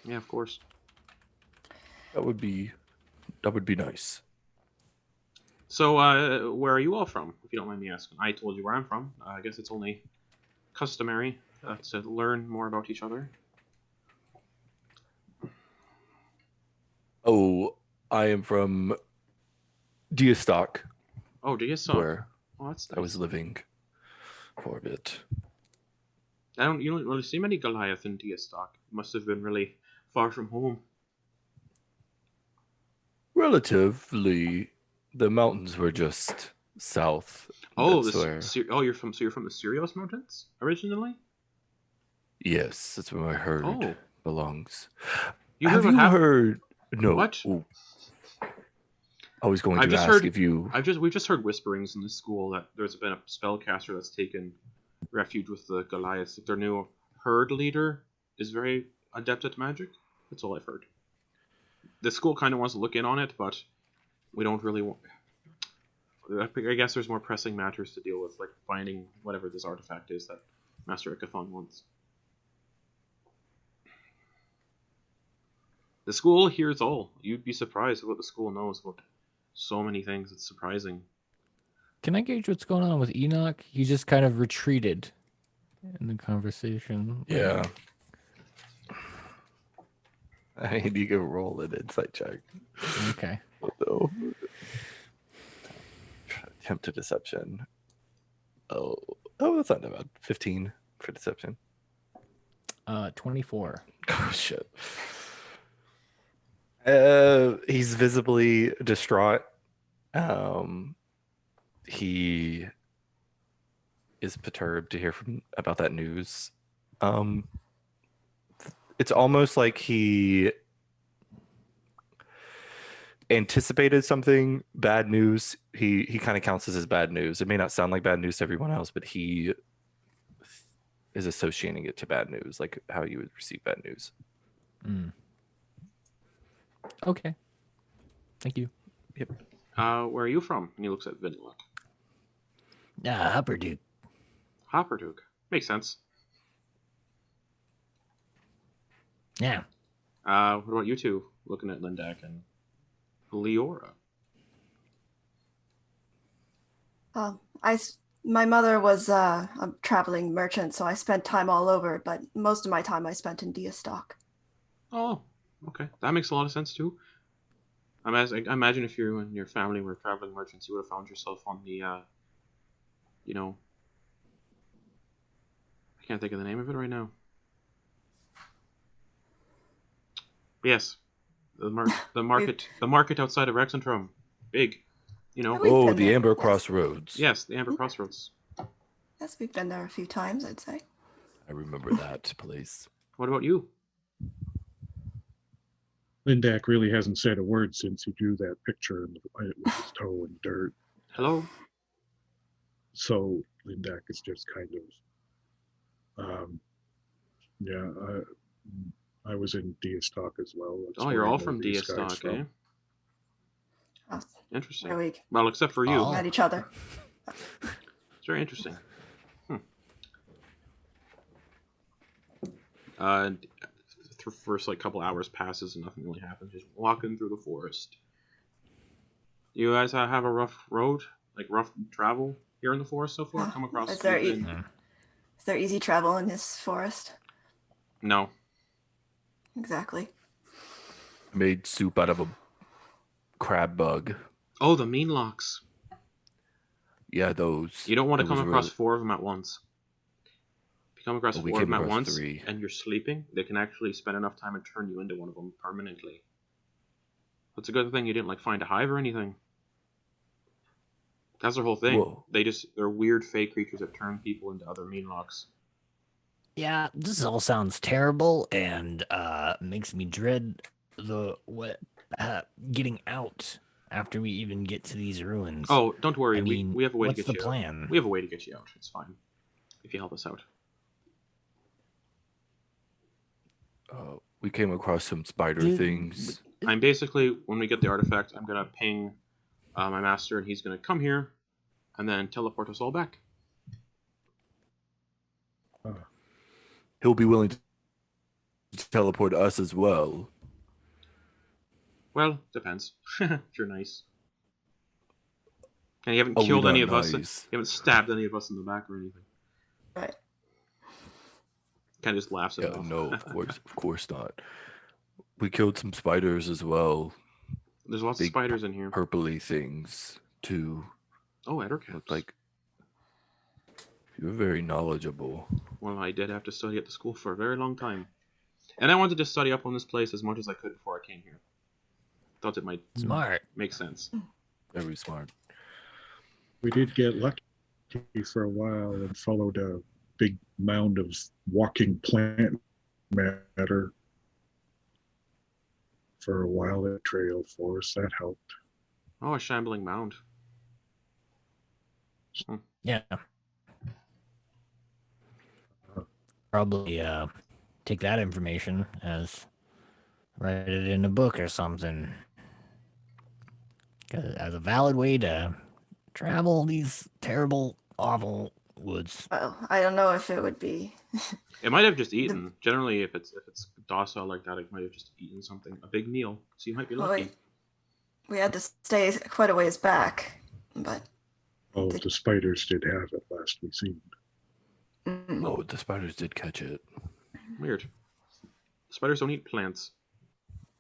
Yeah, of course. That would be nice. So, where are you all from, if you don't mind me asking? I told you where I'm from. I guess it's only customary to learn more about each other. Oh, I am from Deastock, Oh, do you so? where Oh, that's I was living for a bit. You don't really see many Goliath in Deastock. Must have been really far from home. Relatively, the mountains were just south. Oh, That's where. you're from the Sirios Mountains originally. Yes, that's where my herd Oh, belongs. you Have heard what you happened? heard? No. What? Ooh. I was going I've to just ask heard- if you. We've just heard whisperings in the school that there's been a spellcaster that's taken refuge with the Goliaths. That their new herd leader is very adept at magic. That's all I've heard. The school kind of wants to look in on it, but we don't really want. I guess there's more pressing matters to deal with, like finding whatever this artifact is that Master Ikathon wants. The school hears all. You'd be surprised at what the school knows about so many things. It's surprising. Can I gauge what's going on with Enoch? He just kind of retreated in the conversation. Yeah. I need to go roll an insight check. Okay. No. Attempt to deception. Oh, that's not bad. 15 for deception. 24. Oh shit. He's visibly distraught. He is perturbed to hear about that news. It's almost like he anticipated something bad news. He kind of counts this as bad news. It may not sound like bad news to everyone else, but he is associating it to bad news, like how you would receive bad news. Okay. Thank you. Yep. Where are you from? And he looks at Vinlock. Hopperduke. Hopperduke. Makes sense. Yeah. What about you two? Looking at Lindak and Leora. My mother was a traveling merchant, so I spent time all over, but most of my time I spent in Deastock. Oh, okay. That makes a lot of sense too. I imagine if you and your family were traveling merchants, you would have found yourself on the, I can't think of the name of it right now. Yes, the market outside of Rexentrum. Big, We've Oh, been the there, Amber yes. Crossroads. Yes, the Amber Crossroads. Yes, we've been there a few times, I'd say. I remember that place. What about you? Lindak really hasn't said a word since he drew that picture with his toe in dirt. Hello? So Lindak is just kind of, I was in Deastock as well. That's Oh, where you're I all know from these guys Deastock, eh? from. Oh, Interesting. there we Well, except for you. Oh. met each other. It's very interesting. The first couple hours passes and nothing really happens. Just walking through the forest. You guys have a rough road, rough travel here in the forest so far? Yeah. Come across? Is there anything? Is there easy travel in this forest? No. Exactly. Made soup out of a crab bug. Oh, the mean locks. Yeah, those. You don't want to It come was across really- 4 of them at once. If you come across Oh, we 4 of came them at across once 3. and you're sleeping, they can actually spend enough time and turn you into one of them permanently. It's a good thing you didn't find a hive or anything. That's their whole thing. Whoa. They're weird fake creatures that turn people into other mean locks. Yeah, this all sounds terrible and makes me dread getting out after we even get to these ruins. Oh, don't worry. I mean, we have a way to what's get the you plan? out. We have a way to get you out. It's fine. If you help us out. We came across some spider Dude, things. I'm basically, when we get the artifact, I'm going to ping my master, and he's going to come here and then teleport us all back. He'll be willing to teleport us as well. Well, depends. If you're nice. And you haven't Oh, we're killed any not of us. You nice. haven't stabbed any of us in the back or anything. Right. Kind of just laughs at Yeah, it off. no, of course not. We killed some spiders as well. There's lots of Big spiders in here. Purpley things too. Oh, Ettercaps. Looked like you're very knowledgeable. Well, I did have to study at the school for a very long time. And I wanted to study up on this place as much as I could before I came here. Thought it might Smart. make sense. Very smart. We did get lucky for a while and followed a big mound of walking plant matter for a while. That trail for us, that helped. Oh, a shambling mound. Yeah. Probably take that information write it in a book or something. 'Cause as a valid way to travel these terrible, awful woods. Well, I don't know if it would be. It might have just eaten. Generally, if it's docile like that, it might have just eaten something. A big meal. So you might be Well, lucky. we had to stay quite a ways back, but Oh, the spiders did have it last we seen. Oh, the spiders did catch it. Weird. Spiders don't eat plants.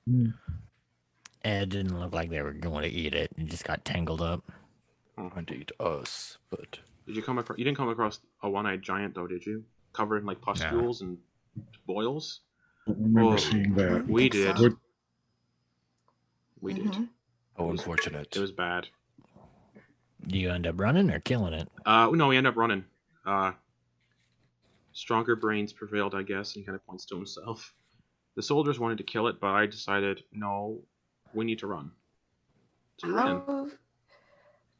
It didn't look like they were going to eat it. It just got tangled up. Trying to eat us, but Did you come across? You didn't come across a one-eyed giant though, did you? Covered in pustules and boils. I don't remember Oh, seeing that. We think did. so. What- We did. Mhm. How unfortunate. It was bad. Do you end up running or killing it? No, we end up running. Stronger brains prevailed, I guess, and he kind of points to himself. The soldiers wanted to kill it, but I decided, no, we need to run. So we ran.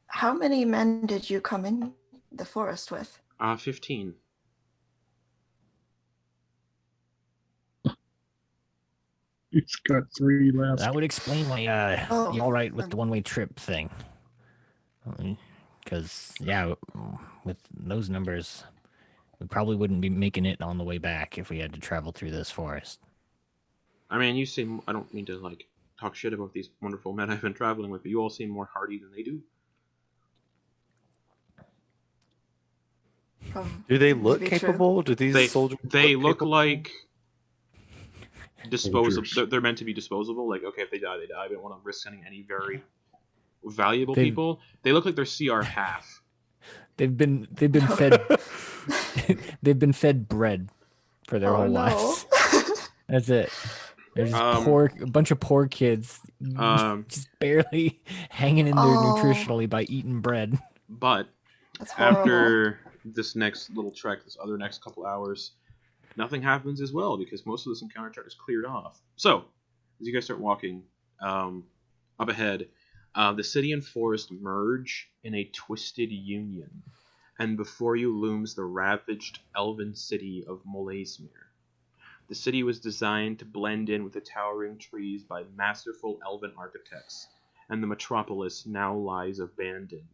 How many men did you come in the forest with? 15. He's got 3 left. That would explain why you all right with the one-way trip thing. Because, yeah, with those numbers, we probably wouldn't be making it on the way back if we had to travel through this forest. I mean, you seem, I don't mean to, like, talk shit about these wonderful men I've been traveling with, but you all seem more hardy than they do. Do they look Maybe true. capable? Do these soldiers They look capable? like disposable. Soldiers. They're meant to be disposable. Like, okay, if they die, they die. We don't want to risk sending any very valuable They've- people. They look like they're CR half. They've been fed they've been fed bread for their Oh whole no. lives. That's it. They're just Um, a bunch of poor kids, just barely hanging in there Oh. nutritionally by eating bread. But That's horrible. after this next little trek, this other next couple hours, nothing happens as well because most of this encounter chart is cleared off. So, as you guys start walking up ahead, the city and forest merge in a twisted union, and before you looms the ravaged elven city of Moleasmyr. The city was designed to blend in with the towering trees by masterful elven architects, and the metropolis now lies abandoned.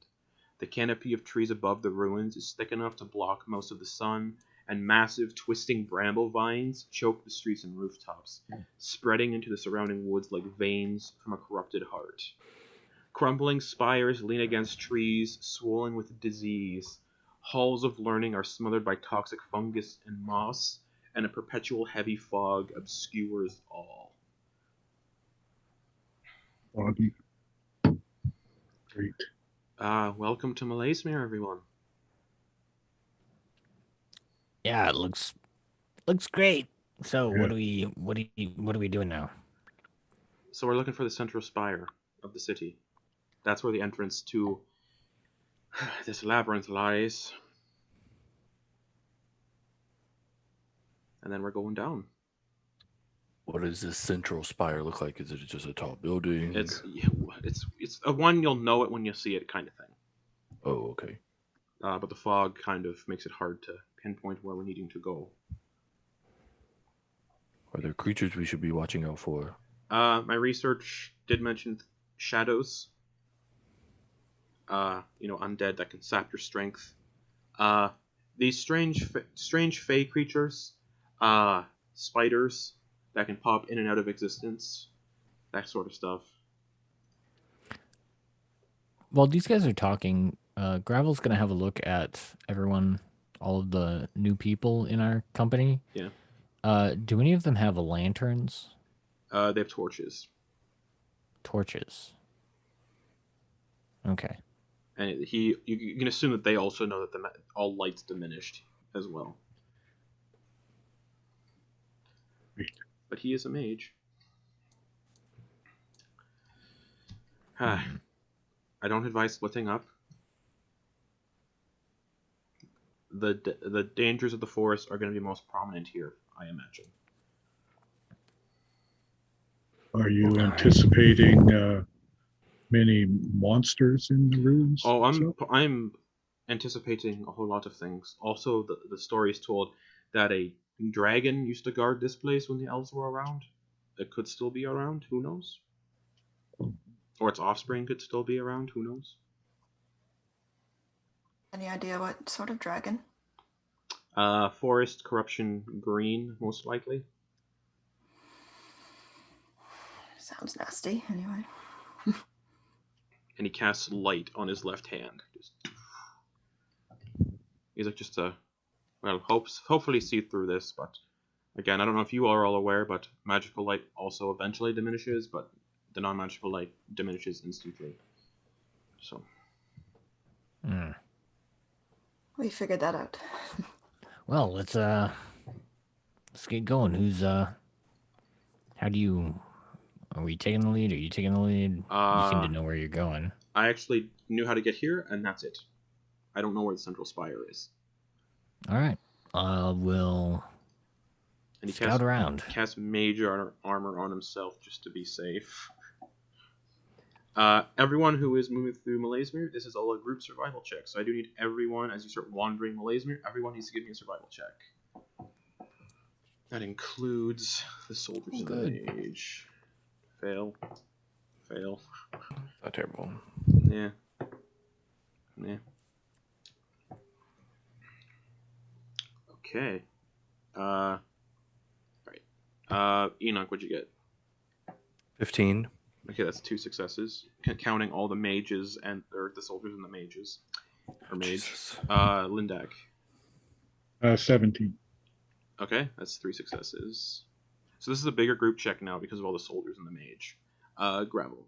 The canopy of trees above the ruins is thick enough to block most of the sun, and massive twisting bramble vines choke the streets and rooftops, spreading into the surrounding woods like veins from a corrupted heart. Crumbling spires lean against trees, swollen with disease. Halls of learning are smothered by toxic fungus and moss, and a perpetual heavy fog obscures all. Foggy. Great. Welcome to Moleasmyr, everyone. Yeah, it looks great. So Yeah. what are we doing now? So we're looking for the central spire of the city. That's where the entrance to this labyrinth lies. And then we're going down. What does this central spire look like? Is it just a tall building? It's a one you'll know it when you see it kind of thing. Oh, okay. But the fog kind of makes it hard to pinpoint where we're needing to go. Are there creatures we should be watching out for? My research did mention shadows. Undead that can sap your strength. These strange fey creatures, spiders that can pop in and out of existence, that sort of stuff. While these guys are talking, Gravel's gonna have a look at everyone, all of the new people in our company. Yeah. Do any of them have lanterns? They have torches, Torches. Okay. and you can assume that they also know that all light's diminished as well. Great. But he is a mage. I don't advise splitting up. The dangers of the forest are going to be most prominent here, I imagine. Are you anticipating many monsters in the ruins? Oh, So? I'm anticipating a whole lot of things. Also, the story is told that a dragon used to guard this place when the elves were around. It could still be around. Who knows? Or its offspring could still be around. Who knows? Any idea what sort of dragon? Forest corruption green, most likely. Sounds nasty. Anyway. And he casts light on his left hand. He's like, hopefully see through this, but again, I don't know if you are all aware, but magical light also eventually diminishes, but the non-magical light diminishes instantly. So. We figured that out. Well, let's get going. How do you Are we taking the lead? Are you taking the lead? You seem to know where you're going. I actually knew how to get here, and that's it. I don't know where the central spire is. All right. We'll And he scout around. Cast mage armor on himself just to be safe. Everyone who is moving through Moleasmyr, this is all a group survival check. So I do need everyone, as you start wandering Moleasmyr, everyone needs to give me a survival check. That includes the soldiers and the mage. Fail. Fail. Not terrible. Yeah. Yeah. Okay. Right. Enak, what'd you get? 15. Okay, that's 2 successes, counting all the mages or the soldiers and the mages, or mage. Jesus. Lindak. 17. Okay, that's 3 successes. So this is a bigger group check now because of all the soldiers and the mage. Gravel.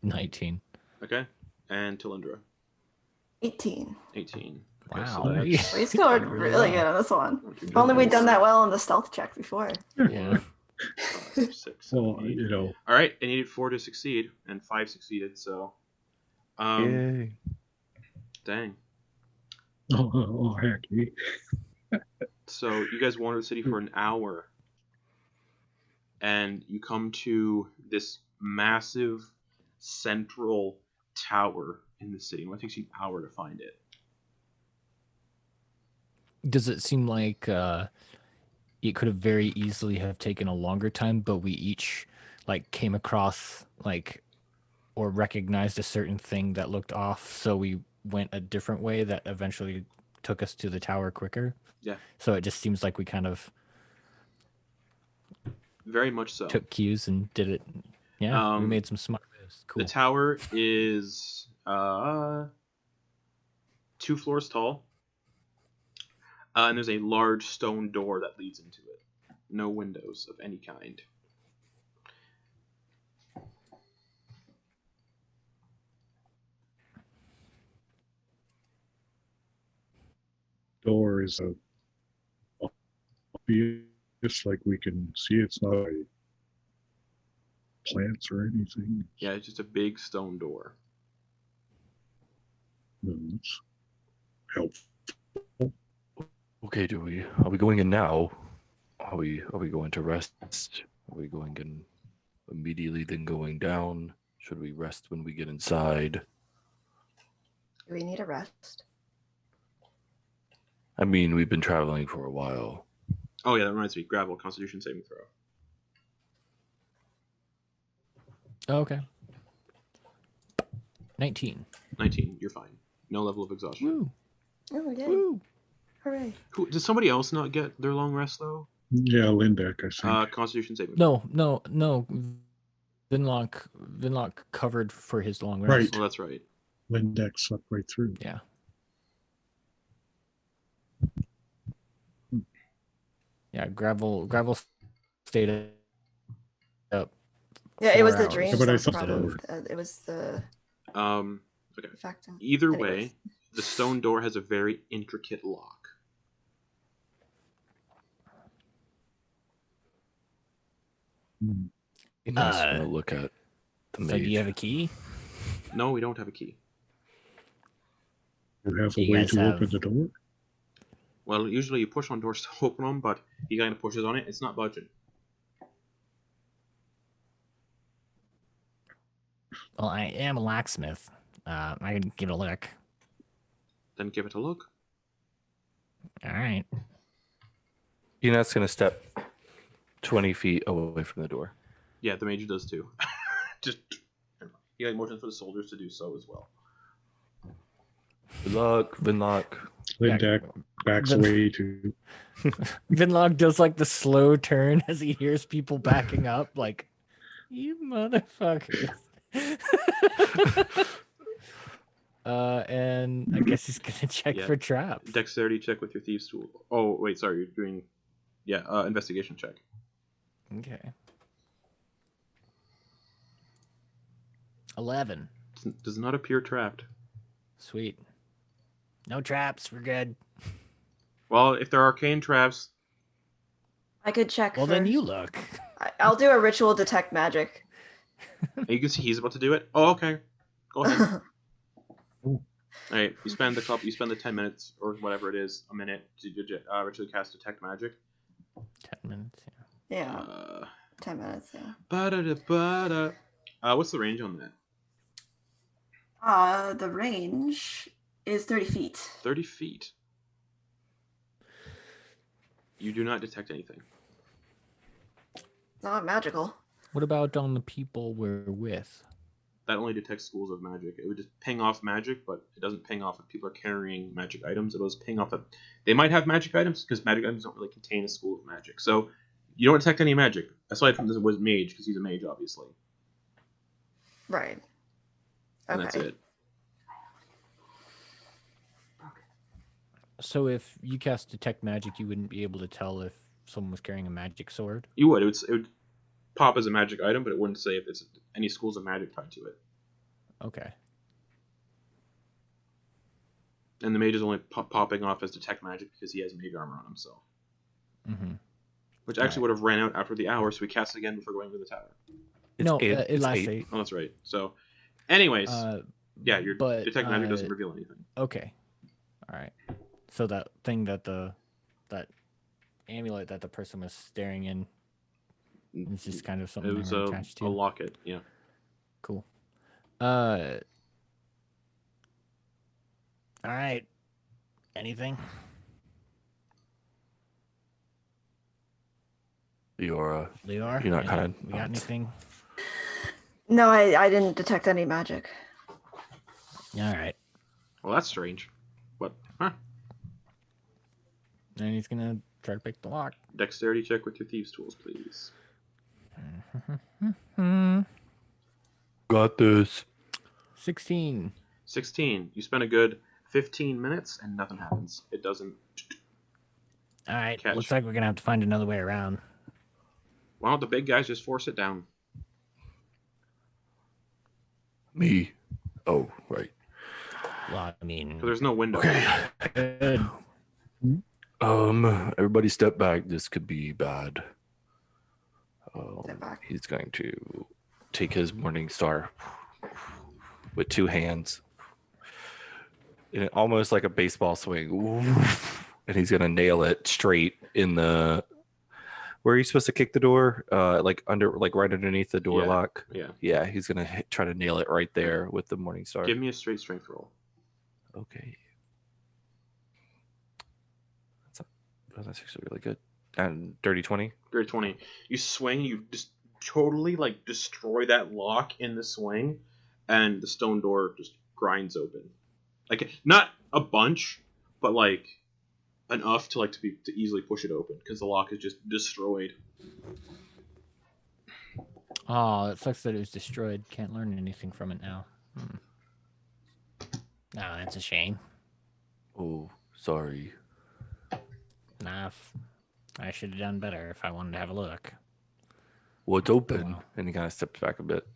19. Okay, and Talindra. 18. 18. Okay, Wow. so that's We scored really good on this one. If only we'd done that well on the stealth check before. Yeah. 5, 6, 7, Well, 8. you know, All right, I needed 4 to succeed, and 5 succeeded. So, Yay. dang. heck. So you guys wander the city for an hour, and you come to this massive central tower in the city. It takes you an hour to find it. Does it seem like it could have very easily have taken a longer time, but we each like came across like or recognized a certain thing that looked off, so we went a different way that eventually took us to the tower quicker? Yeah. So it just seems like we kind of Very much so. took cues and did it. Yeah, we made some smart moves. Cool. The tower is 2 floors tall, and there's a large stone door that leads into it. No windows of any kind. Door is obvious, like we can see it's not a plants or anything. Yeah, it's just a big stone door. That's helpful. Okay, are we going in now? Are we going to rest? Are we going in immediately, then going down? Should we rest when we get inside? Do we need a rest? I mean, we've been traveling for a while. Oh yeah, that reminds me. Gravel, Constitution saving throw. Oh, okay. 19. 19. You're fine. No level of exhaustion. Woo. Oh, we did. Woo. Hooray. Cool. Did somebody else not get their long rest though? Yeah, Lindak, I think. Constitution saving throw. No. Vinlock covered for his long rest. Right. Well, that's right. Lindak slept right through. Yeah. Yeah, gravel stayed up. Yeah, it was 4 the hours. dreams. Yeah, but I That's thought probably, that it was the Okay. effect. Either Anyways. way, the stone door has a very intricate lock. Be nice to look at the So mage. do you have a key? No, we don't have a key. You have a You way guys to have- open the door? Well, usually you push on doors to open them, but he kind of pushes on it. It's not budging. Well, I am a locksmith. I can give it a look. Then give it a look. All right. Enak's going to step 20 feet away from the door. Yeah, the mage does too. Just he got motions for the soldiers to do so as well. Good luck, Vinlock. Lindak backs Then- away to. Vinlog does like the slow turn as he hears people backing up, like, you motherfuckers. And I guess he's gonna check Yeah. for traps. Dexterity check with your thieves tool. Oh wait, sorry, you're doing investigation check. Okay. 11. Does not appear trapped. Sweet. No traps. We're good. Well, if there are arcane traps, I could check. Well, for, then you look. I'll do a ritual detect magic. And you can see he's about to do it. Oh, okay. Go ahead. All right. You spend the 10 minutes or whatever it is, a minute to ritually cast detect magic. 10 minutes, Yeah. 10 minutes, yeah. What's the range on that? The range is 30 feet. 30 feet. You do not detect anything. Not magical. What about on the people we're with? That only detects schools of magic. It would just ping off magic, but it doesn't ping off if people are carrying magic items. It'll just ping off that they might have magic items, because magic items don't really contain a school of magic. So you don't detect any magic, aside from this was mage, because he's a mage, obviously. Right. And that's it. So if you cast detect magic, you wouldn't be able to tell if someone was carrying a magic sword? You would. It would pop as a magic item, but it wouldn't say if it's any schools of magic tied to it. Okay. And the mage is only popping off as detect magic because he has mage armor on himself. Mm-hmm. Which actually would have ran out after the hour, so we cast it again before going to the tower. It lasts 8. 8. Oh, that's right. So, anyways, yeah, your but, detect magic doesn't reveal anything. Okay. All right. So that thing that that amulet that the person was staring in is just kind of something It was they were attached to. a locket, yeah. Cool. All right. Anything? Lior, Lior? you're not kind of. We got anything? No, I didn't detect any magic. All right. Well, that's strange. But, huh? And he's gonna try to pick the lock. Dexterity check with your thieves' tools, please. Got this. 16. 16. You spend a good 15 minutes and nothing happens. It doesn't. All right. Catch. Looks like we're gonna have to find another way around. Why don't the big guys just force it down? Me. Oh, right. Well, I mean, Because there's no window. Okay. good. Everybody step back. This could be bad. Step back. He's going to take his morning star with 2 hands, and almost like a baseball swing, and he's gonna nail it straight in the. Where are you supposed to kick the door? Like right underneath the door lock. Yeah. Yeah, he's gonna try to nail it right there with the morning star. Give me a straight strength roll. Okay. That's actually really good. And dirty 20. Dirty 20. You swing, you just totally like destroy that lock in the swing, and the stone door just grinds open. Like not a bunch, but like enough to to easily push it open because the lock is just destroyed. Oh, it sucks that it was destroyed. Can't learn anything from it now. No, that's a shame. Oh, sorry. Nah, I should have done better if I wanted to have a look. Well, it's open. Wow. And he kind of steps back a bit.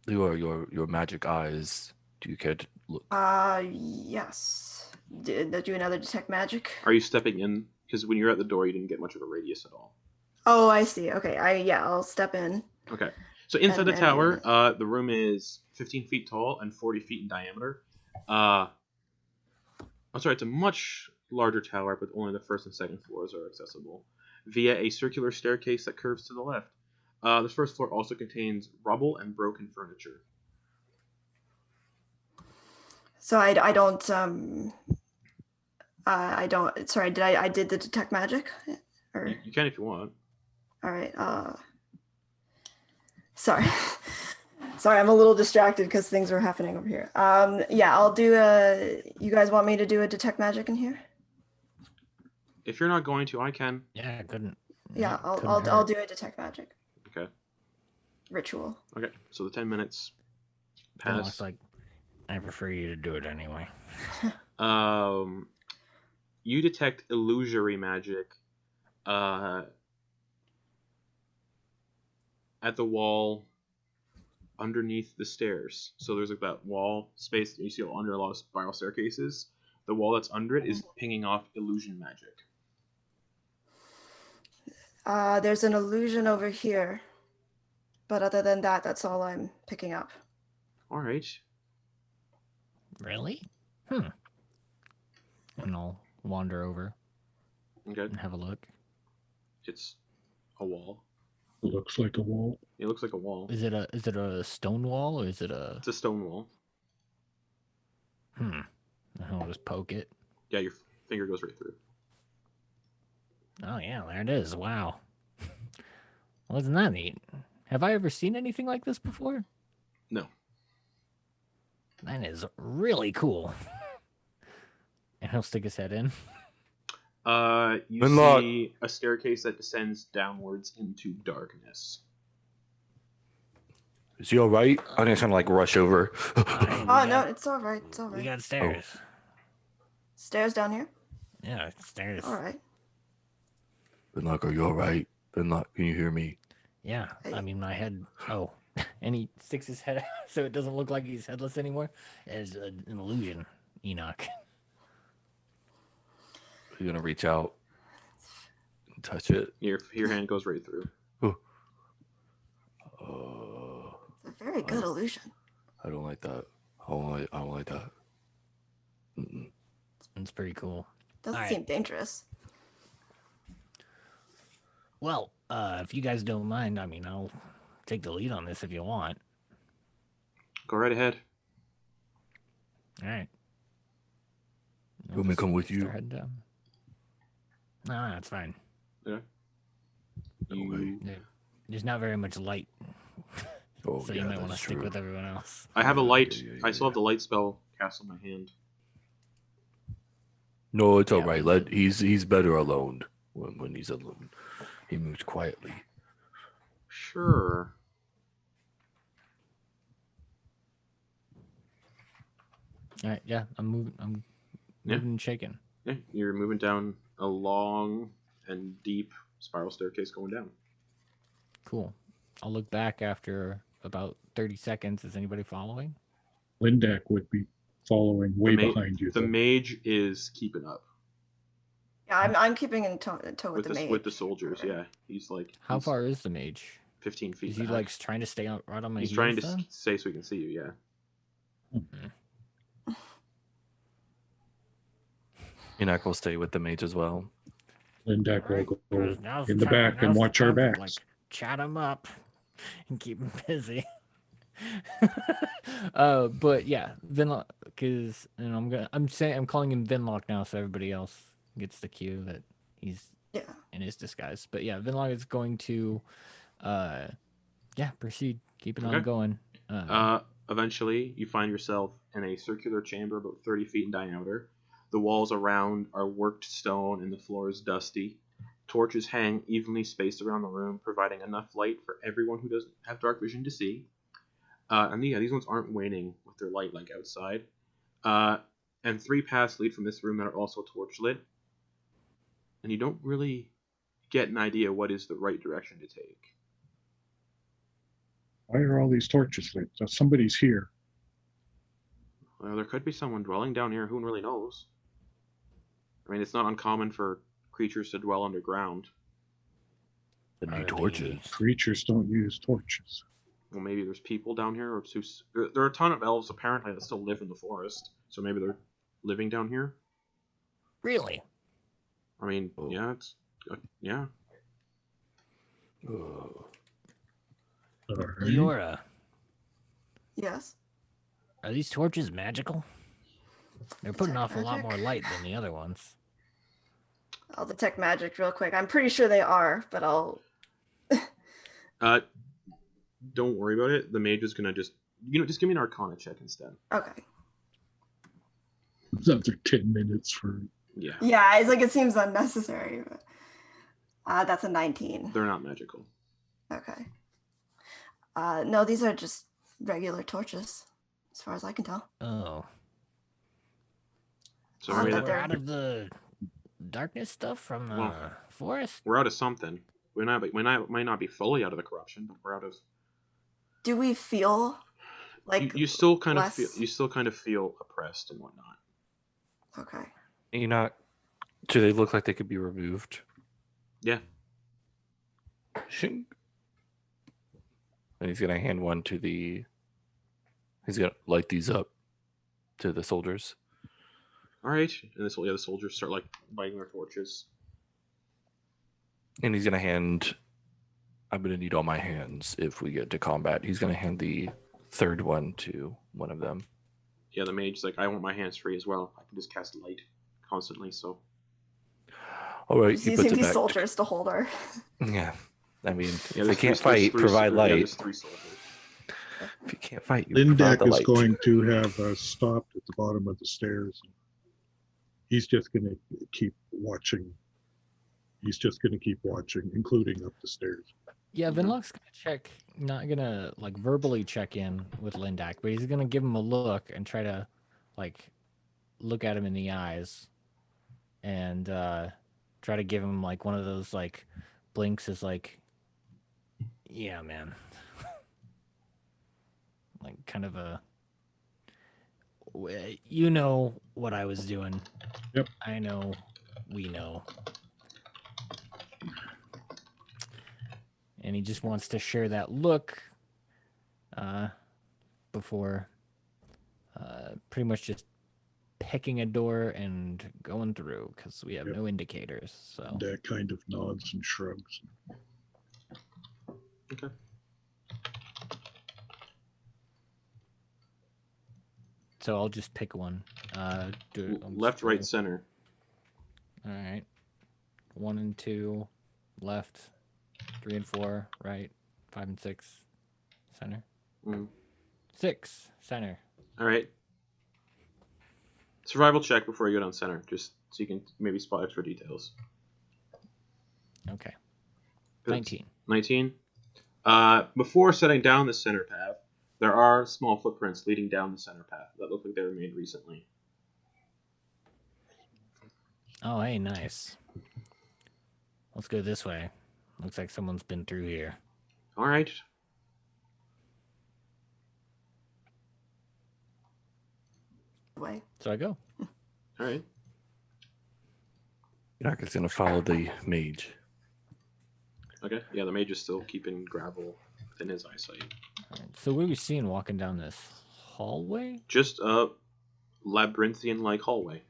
Your magic eyes. Do you care to look? Yes. Do another detect magic. Are you stepping in? Because when you're at the door, you didn't get much of a radius at all. Oh, I see. Okay. I'll step in. Okay. So inside And the do tower, that. the room is 15 feet tall and 40 feet in diameter. I'm sorry, it's a much larger tower, but only the first and second floors are accessible via a circular staircase that curves to the left. The first floor also contains rubble and broken furniture. So I don't sorry, I did the detect magic? Or You can if you want. all right, sorry. Sorry, I'm a little distracted because things are happening over here. Yeah, I'll do you guys want me to do a detect magic in here? If you're not going to, I can. Yeah, I couldn't. Yeah, couldn't I'll hurt. do a detect magic Okay. ritual. Okay. So the 10 minutes Then pass. looks like I prefer you to do it anyway. You detect illusory magic at the wall underneath the stairs. So there's like that wall space that you see under a lot of spiral staircases. The wall that's under it is pinging off illusion magic. There's an illusion over here. But other than that, that's all I'm picking up. All right. Really? And I'll wander over Okay. and have a look. It's a wall. Looks like a wall. It looks like a wall. Is it a stone wall or is it a? It's a stone wall. I'll just poke it. Yeah, your finger goes right through. Oh yeah, there it is. Wow. Well, isn't that neat? Have I ever seen anything like this before? No. That is really cool. And he'll stick his head in. You Lindak. see a staircase that descends downwards into darkness. Is he all right? I'm just gonna like rush over. Oh, no, it's all right. It's all We right. got stairs. Stairs down here? Yeah, stairs. All right. Lindak, are you all right? Lindak, can you hear me? Yeah, I mean, my head. Oh, and he sticks his head out so it doesn't look like he's headless anymore. It's an illusion, Enoch. You're gonna reach out and touch it. Your hand goes right through. It's a very good illusion. I don't like that. I don't like that. Mm-mm. It's pretty cool. Doesn't All seem right. dangerous. Well, if you guys don't mind, I mean, I'll take the lead on this if you want. Go right ahead. All right. You want me to come with you? Start heading down. No, that's fine. Yeah. You, There's not very much light, Oh, so yeah, you might want to that's stick true. with everyone else. I have a light. Yeah. I still have the light spell cast on my hand. No, it's all Yeah, right. but- He's better alone when he's alone. He moves quietly. Sure. All right, yeah, I'm moving. I'm Yeah. moving and shaking. Yeah, you're moving down a long and deep spiral staircase going down. Cool. I'll look back after about 30 seconds. Is anybody following? Lindak would be following way ma- behind you. The though. mage is keeping up Yeah, I'm keeping in tow with the mage. with the soldiers. Yeah, he's like How he's far is the mage? 15 feet. Is he back. like trying to stay out right on my He's heels trying to then? say so he can see you. Yeah. Enak will stay with the mage as well. Lindak will go Now's in the time- back and now's the watch our time to, backs. chat him up and keep him busy. But yeah, Vinlock, because I'm calling him Vinlock now, so everybody else gets the cue that he's Yeah. in his disguise. But yeah, Vinlock is going to, proceed, keep it on Okay. going. Eventually, you find yourself in a circular chamber about 30 feet in diameter. The walls around are worked stone and the floor is dusty. Torches hang evenly spaced around the room, providing enough light for everyone who doesn't have dark vision to see. These ones aren't waning with their light like outside. And 3 paths lead from this room that are also torchlit. And you don't really get an idea what is the right direction to take. Why are all these torches lit? So somebody's here. Well, there could be someone dwelling down here. Who really knows? I mean, it's not uncommon for creatures to dwell underground. The Are new they- torches. Creatures don't use torches. Well, maybe there's people down here, or there are a ton of elves apparently that still live in the forest. So maybe they're living down here. Really? I mean, Oh. yeah, it's yeah. Oh. All right. Leora, Yes. are these torches magical? They're putting Detect off a lot magic? more light than the other ones. I'll detect magic real quick. I'm pretty sure they are, but I'll. Don't worry about it. The mage is gonna just give me an Arcana check instead. Okay. Another 10 minutes for. Yeah, Yeah, it's like it seems unnecessary. But, that's a 19. they're not magical. Okay. No, these are just regular torches, as far as I can tell. Oh. So Oh, maybe but We're they're- out of the darkness stuff from the Well, forest? we're out of something. We might not be fully out of the corruption, but we're out of. Do we feel like You still kind of less- feel oppressed and whatnot. Okay. Enoch, do they look like they could be removed? Yeah. Shing. And he's gonna hand one to the. He's gonna light these up to the soldiers. All right. And the soldiers start like lighting their torches. And he's gonna hand. I'm gonna need all my hands if we get to combat. He's gonna hand the third one to one of them. Yeah, the mage's like, I want my hands free as well. I can just cast light constantly, so. All right, Just he puts using it these back. soldiers to hold her. Yeah, I mean, Yeah, if they there's can't three- fight, there's provide yeah, light. there's 3 soldiers. If you can't fight, you provide the Lindak is light. going to have stopped at the bottom of the stairs. He's just going to keep watching. He's just going to keep watching, including up the stairs. Yeah, Vinlock's gonna check, not gonna like verbally check in with Lindak, but he's gonna give him a look and try to like look at him in the eyes and try to give him like one of those like blinks as like, yeah, man. Like kind of a, you know what I was doing. Yep. I know, we know. And he just wants to share that look before pretty much just picking a door and going through because we have Yep. no indicators. So Lindak kind of nods and shrugs. Okay. I'll just pick one. Left, right, center. All right. 1 and 2, left. 3 and 4, right. 5 and 6, center. 6, center. All right. Survival check before you go down center, just so you can maybe spot extra details. Okay. 19. 19. Before setting down the center path, there are small footprints leading down the center path that look like they were made recently. Oh, hey, nice. Let's go this way. Looks like someone's been through here. All right. Way. So I go. All right. Enoch is gonna follow the mage. Okay. Yeah, the mage is still keeping gravel within his eyesight. All right. So what are we seeing walking down this hallway? Just a labyrinthian-like hallway.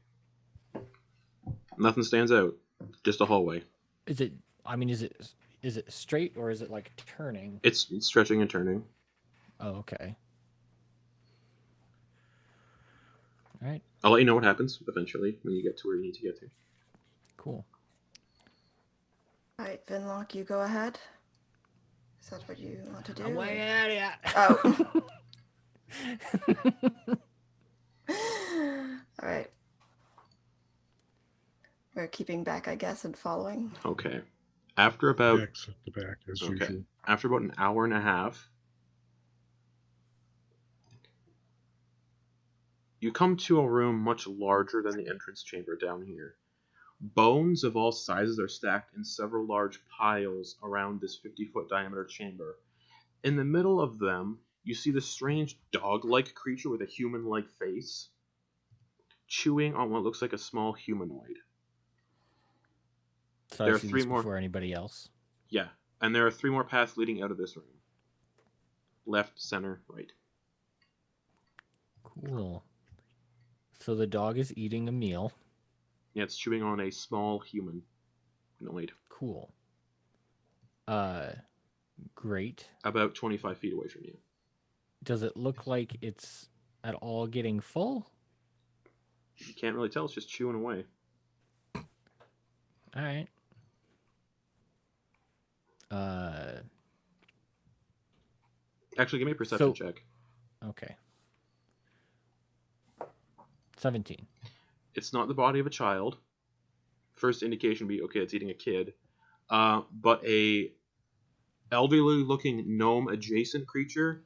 Nothing stands out. Just a hallway. Is it? I mean, is it straight or is it like turning? It's stretching and turning. Oh, okay. All right. I'll let you know what happens eventually when you get to where you need to get to. Cool. All right, Vinlock, you go ahead. Is that what you want to do? I'm way out of here. Oh. All right. We're keeping back, I guess, and following. Okay. After about Backs at the back, as Okay. usual. After about an hour and a half, you come to a room much larger than the entrance chamber down here. Bones of all sizes are stacked in several large piles around this 50-foot diameter chamber. In the middle of them, you see the strange dog-like creature with a human-like face, chewing on what looks like a small humanoid. So There I are see 3 this more. before anybody else. Yeah, and there are 3 more paths leading out of this room. Left, center, right. Cool. So the dog is eating a meal. Yeah, it's chewing on a small humanoid. Cool. Great. About 25 feet away from you. Does it look like it's at all getting full? You can't really tell, it's just chewing away. All right. Actually, give me a perception So- check. Okay. 17. It's not the body of a child. First indication would be, okay, it's eating a kid. But a elderly-looking gnome-adjacent creature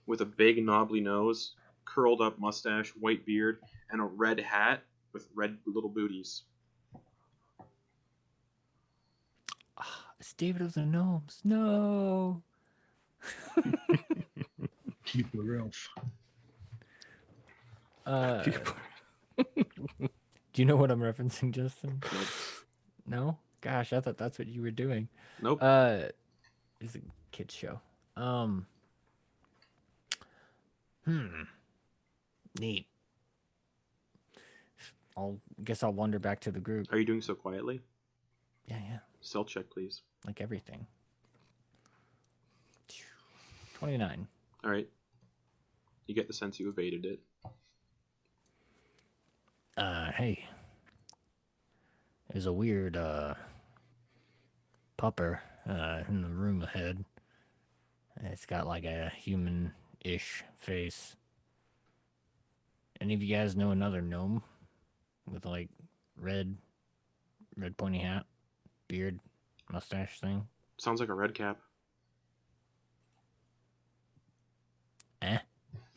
with a big knobbly nose, curled-up mustache, white beard, and a red hat with red little booties. It's David of the Gnomes. No. Keebler elf. Do you know what I'm referencing, Justin? Nope. No? Gosh, I thought that's what you were doing. Nope. It's a kids show. Neat. Guess I'll wander back to the group. Are you doing so quietly? Yeah. Stealth check, please. Like everything. 29. All right. You get the sense you evaded it. Hey. There's a weird, pupper, in the room ahead. It's got like a human-ish face. Any of you guys know another gnome? With like red pointy hat, beard, mustache thing? Sounds like a red cap.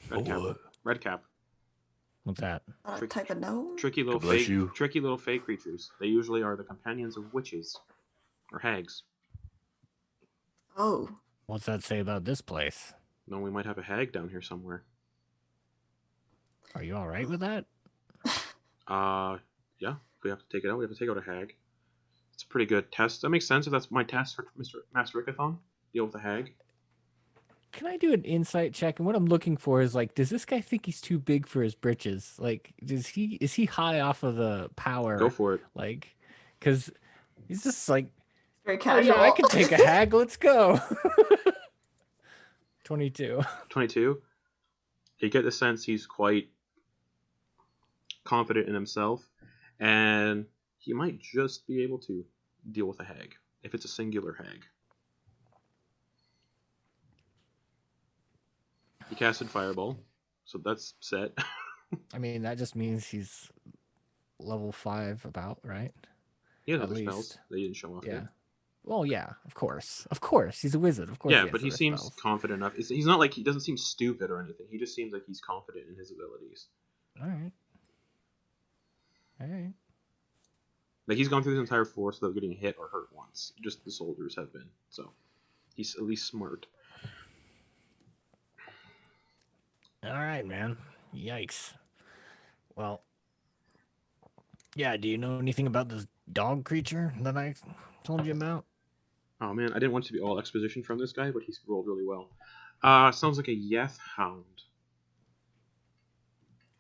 Red cap. What? Red cap. What's that? Not a type of gnome? Tricky little God bless fake. you. Tricky little fake creatures. They usually are the companions of witches or hags. Oh. What's that say about this place? No, we might have a hag down here somewhere. Are you all right with that? Yeah. If we have to take it out, we have to take out a hag. It's a pretty good test. That makes sense if that's my test for Master Rickathon. Deal with the hag. Can I do an insight check? And what I'm looking for is like, does this guy think he's too big for his britches? Like, is he high off of the power? Go for it. Like, because he's just like, Very oh casual. yeah, I can take a hag. Let's go. 22. 22. You get the sense he's quite confident in himself, and he might just be able to deal with a hag if it's a singular hag. He casted Fireball, so that's set. I mean, that just means he's level 5 about, right? He has At other least. spells. They didn't show off Yeah. yet. Well, yeah, of course. Of course. He's a wizard. Of course. Yeah, has but he other seems spells. confident enough. He's not like, he doesn't seem stupid or anything. He just seems like he's confident in his abilities. All right. Like, he's gone through his entire force without getting hit or hurt once. Just the soldiers have been. So, he's at least smart. All right, man. Yikes. Well, yeah, do you know anything about this dog creature that I told you about? Oh man, I didn't want it to be all exposition from this guy, but he's rolled really well. Sounds like a Yeth Hound.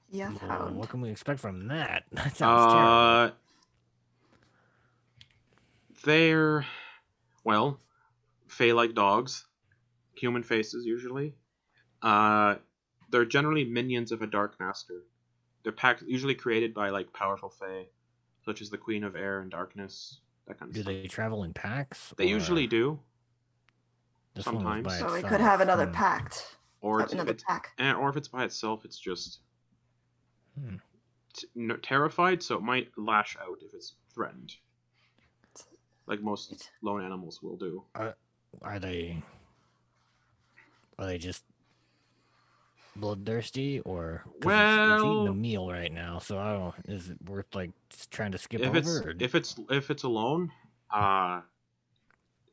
Yeah, Well, found. what can we expect from that? That sounds terrible. They're, well, Fey-like dogs. Human faces, usually. They're generally minions of a Dark Master. They're usually created by, like, powerful Fey, such as the Queen of Air and Darkness, that kind of Do stuff. they travel in packs? They usually do. This one was sometimes. by So we itself. could have another Hmm. pact. Or Have another pack. or if it's by itself, it's just Hmm. terrified, so it might lash out if it's threatened, like most lone animals will do. Are they just bloodthirsty, or 'cause it's eating Well- a meal right now? So I don't. Is it worth like just trying to skip If over? if it's alone,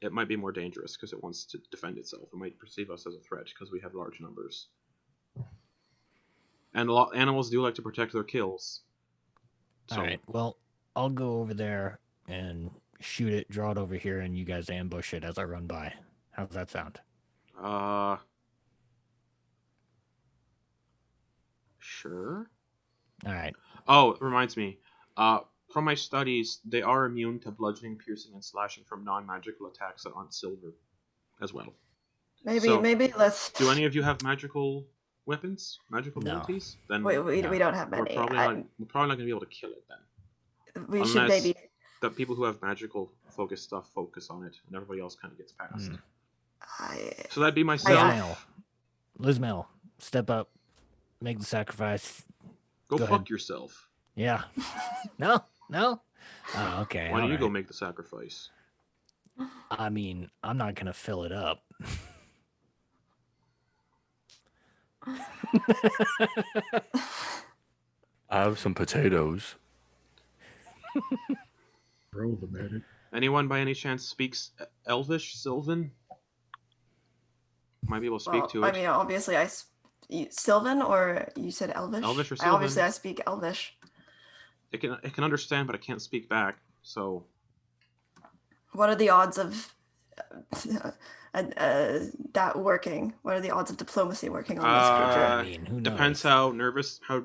it might be more dangerous because it wants to defend itself. It might perceive us as a threat because we have large numbers. And a lot animals do like to protect their kills. So, All right. Well, I'll go over there and shoot it, draw it over here, and you guys ambush it as I run by. How's that sound? Sure. All right. Oh, it reminds me. From my studies, they are immune to bludgeoning, piercing, and slashing from non-magical attacks that aren't silver, as well. So, Maybe let's. Do any of you have magical weapons, magical No. abilities? Then We No. don't have we're many. probably not going to be able to kill it then. We should unless- maybe. The people who have magical focused stuff focus on it, and everybody else kind of gets past. Hmm. So that'd be myself. Lismail, step up, make the sacrifice. Go Go fuck ahead. yourself. Yeah. No. Oh, okay. Why don't you all go right. make the sacrifice? I mean, I'm not gonna fill it up. I have some potatoes. Throw them at it. Anyone by any chance speaks Elvish, Sylvan? Might be able to speak Well, to it. I mean, obviously, Sylvan, or you said Elvish? Elvish or Obviously, Sylvan? I speak Elvish. it can understand, but it can't speak back. So, What are the odds of that working? What are the odds of diplomacy working on this creature? I mean, who depends knows? how nervous, how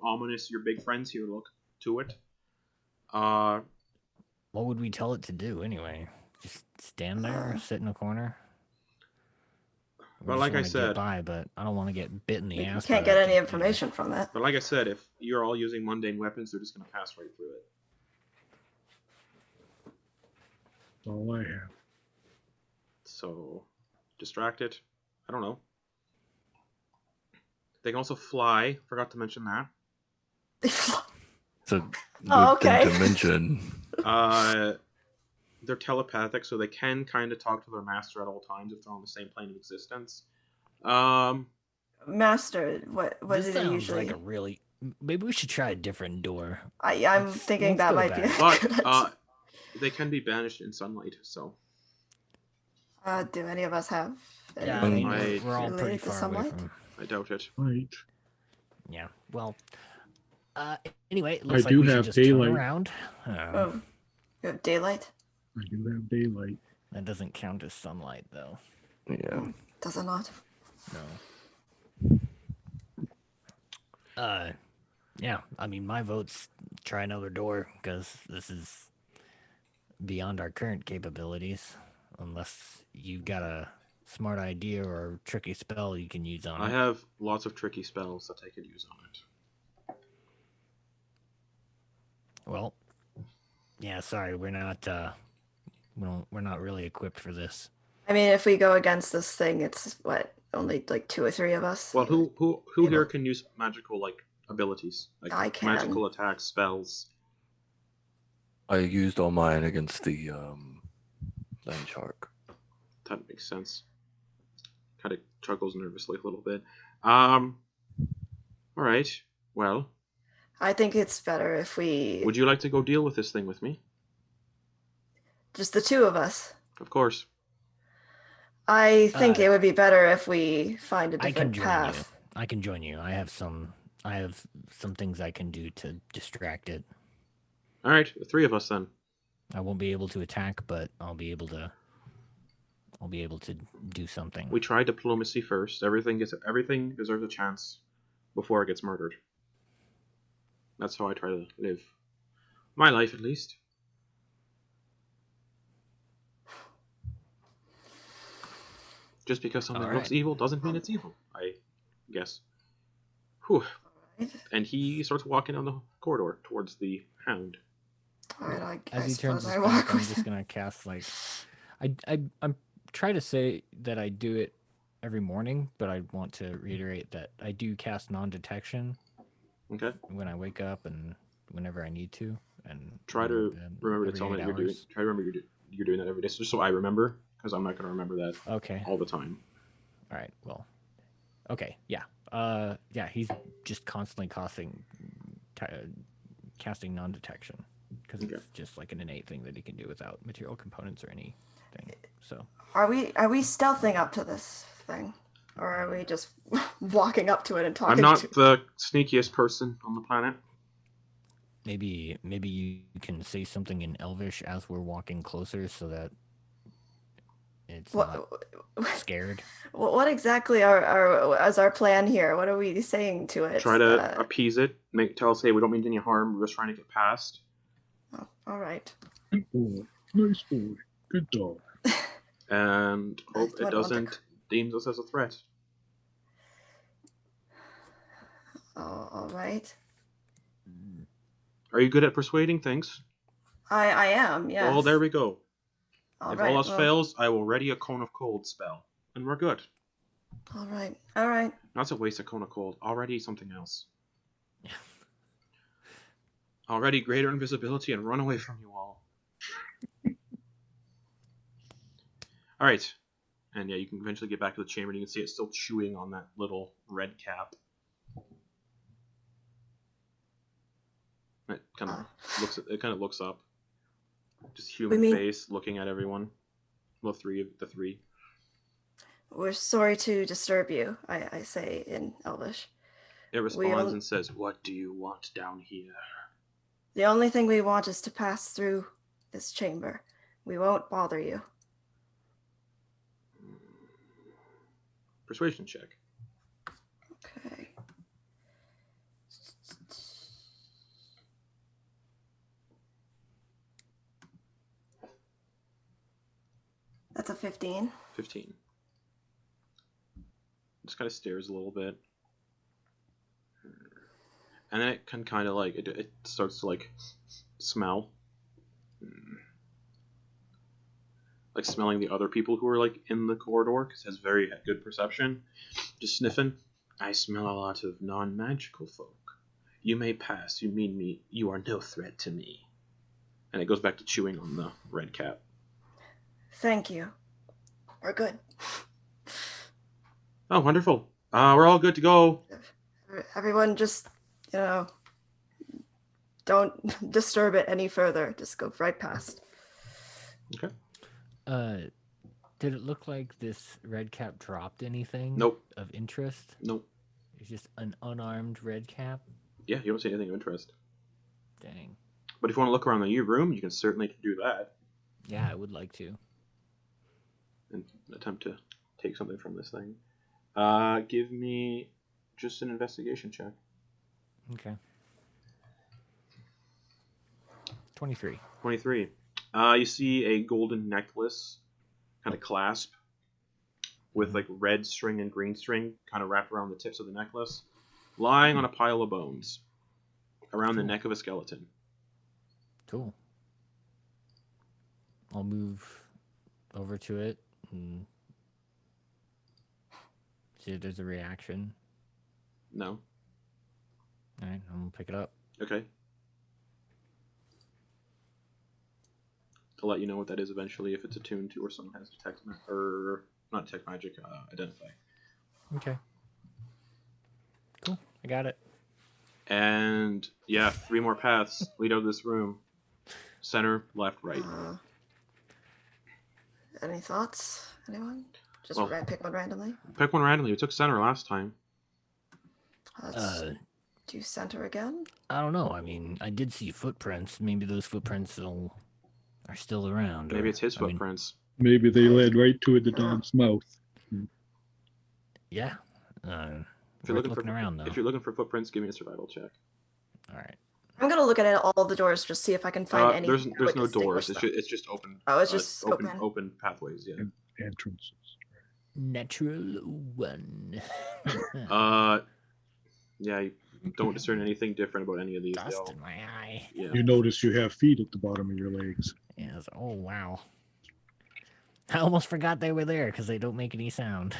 ominous your big friends here look to it. What would we tell it to do anyway? Just stand there, sit in a corner? But like I get said, by, but I don't want to get bit in the You ass. can't by get that any thing information from it. But like I said, if you're all using mundane weapons, they're just going to pass right through it. That's all I have. So, distracted. I don't know. They can also fly. Forgot to mention that. It's a Oh, good okay. thing to mention. They're telepathic, so they can kind of talk to their master at all times if they're on the same plane of existence. Master, what This did it sounds usually? like a really. Maybe we should try a different door. I'm let's- thinking let's that go might be. back. A But they can be banished in sunlight, so do any of us have? Yeah, I mean, I- we're all pretty related to far away sunlight? from. I doubt it. Right. Yeah. Well. Anyway, it looks I like do we should have just daylight. turn around. Oh, you have daylight? I do have daylight. That doesn't count as sunlight, though. Yeah. Does it not? No. Yeah. I mean, my vote's try another door because this is beyond our current capabilities. Unless you've got a smart idea or a tricky spell you can use on I it. have lots of tricky spells that I could use on it. Well, yeah. Sorry, we're not. We're not really equipped for this. I mean, if we go against this thing, it's what, only like 2 or 3 of us? Well, who You here know. can use magical abilities, like I can. magical attacks, spells? I used all mine against the land shark. That makes sense. Kind of chuckles nervously a little bit. All right. Well, I think it's better if we would you like to go deal with this thing with me? just the 2 of us. Of course. I think Uh, it would be better if we find a I can different join path. you. I can join you. I have some things I can do to distract it. All right, the 3 of us then. I won't be able to attack, but I'll be able to do something. We try diplomacy first. Everything deserves a chance before it gets murdered. That's how I try to live my life, at least. Just because something All looks right. evil doesn't mean it's evil, I guess. Whew. Right? And he starts walking down the corridor towards the hound. All right, As I he turns suppose his I back, walk I'm with just him. gonna cast like, I'm trying to say that I do it every morning, but I want to reiterate that I do cast non-detection Okay? when I wake up and whenever I need to. And Try to and remember to every tell me 8 that you're doing. hours. Try to remember you're doing that every day, just so I remember, because I'm not going to remember that Okay. all the time. All right. Well. Okay. Yeah. Yeah. He's just constantly casting non-detection because Okay. it's just like an innate thing that he can do without material components or anything. So Are we stealthing up to this thing, or are we just walking up to it and talking? I'm not to the sneakiest person on the planet. maybe you can say something in Elvish as we're walking closer, so that it's not scared. What exactly is our plan here? What are we saying to it? Try to appease it. Tell us, hey, we don't mean any harm. We're just trying to get past. Oh, all right. Good boy. Nice boy. Good dog. And hope I it don't want to- doesn't deem us as a threat. Oh, all right. Are you good at persuading things? I am. Yes. Well, there we go. All if right, all else well, fails, I will ready a cone of cold spell, and we're good. All right. All right. Not to waste a cone of cold. Already something else. Already greater invisibility and run away from you all. All right, and yeah, you can eventually get back to the chamber, and you can see it still chewing on that little red cap. It kind of looks up. Just human mean- face looking at everyone. Well, the three. We're sorry to disturb you. I say in Elvish. It responds all- and says, "What do you want down here?" The only thing we want is to pass through this chamber. We won't bother you. Persuasion check. Okay. That's a 15. 15. Just kind of stares a little bit. And then it can kind of like, it starts to like smell. Like smelling the other people who are like in the corridor, because it has very good perception. Just sniffing. I smell a lot of non-magical folk. You may pass, you mean me, you are no threat to me. And it goes back to chewing on the red cap. Thank you. We're good. Oh, wonderful. We're all good to go. Everyone just, don't disturb it any further. Just go right past. Okay. Did it look like this red cap dropped anything Nope. of interest? Nope. It's just an unarmed red cap? Yeah, you don't see anything of interest. Dang. But if you want to look around the room, you can certainly do that. Yeah, I would like to. And attempt to take something from this thing. Give me just an investigation check. Okay. 23. 23. You see a golden necklace, kind of clasp, with like red string and green string kind of wrapped around the tips of the necklace, lying on a pile of bones around the neck of a skeleton. Cool. I'll move over to it and see if there's a reaction. No. Alright, I'm gonna pick it up. Okay. I'll let you know what that is eventually if it's attuned to or someone has detect or not detect magic, identify. Okay. Cool. I got it. And yeah, 3 more paths lead out of this room. Center, left, right. Any thoughts? Anyone? Just Well, pick one randomly. Pick one randomly. We took center last time. Let's do center again. I don't know. I mean, I did see footprints. Maybe those footprints are still around. Maybe it's his footprints. Maybe they led right to the Don's mouth. Yeah. If you're looking around, though. If you're looking for footprints, give me a survival check. All right. I'm gonna look at all the doors, just see if I can find any. There's no doors. It's just open. Oh, it's just open pathways. Yeah. Entrances. Natural one. Yeah. You don't discern anything different about any of these. Dust in my eye. Yeah. You notice you have feet at the bottom of your legs. Yes. Oh wow. I almost forgot they were there because they don't make any sound.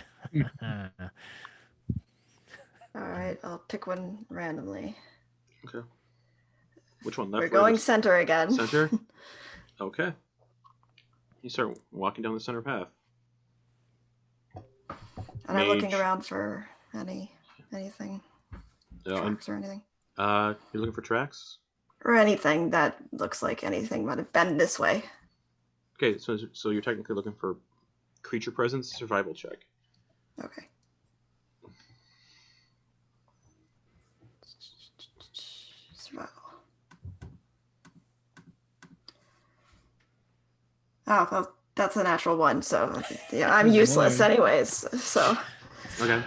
All right, I'll pick one randomly. Okay. Which one? Left. We're going center again. Center. Okay. You start walking down the center path. And I'm looking around for anything. Tracks or anything. You're looking for tracks? Or anything that looks like anything might have been this way. Okay, so you're technically looking for creature presence, survival check. Okay. Survival. Oh, well, that's a natural one, so yeah, I'm useless anyways. So Okay.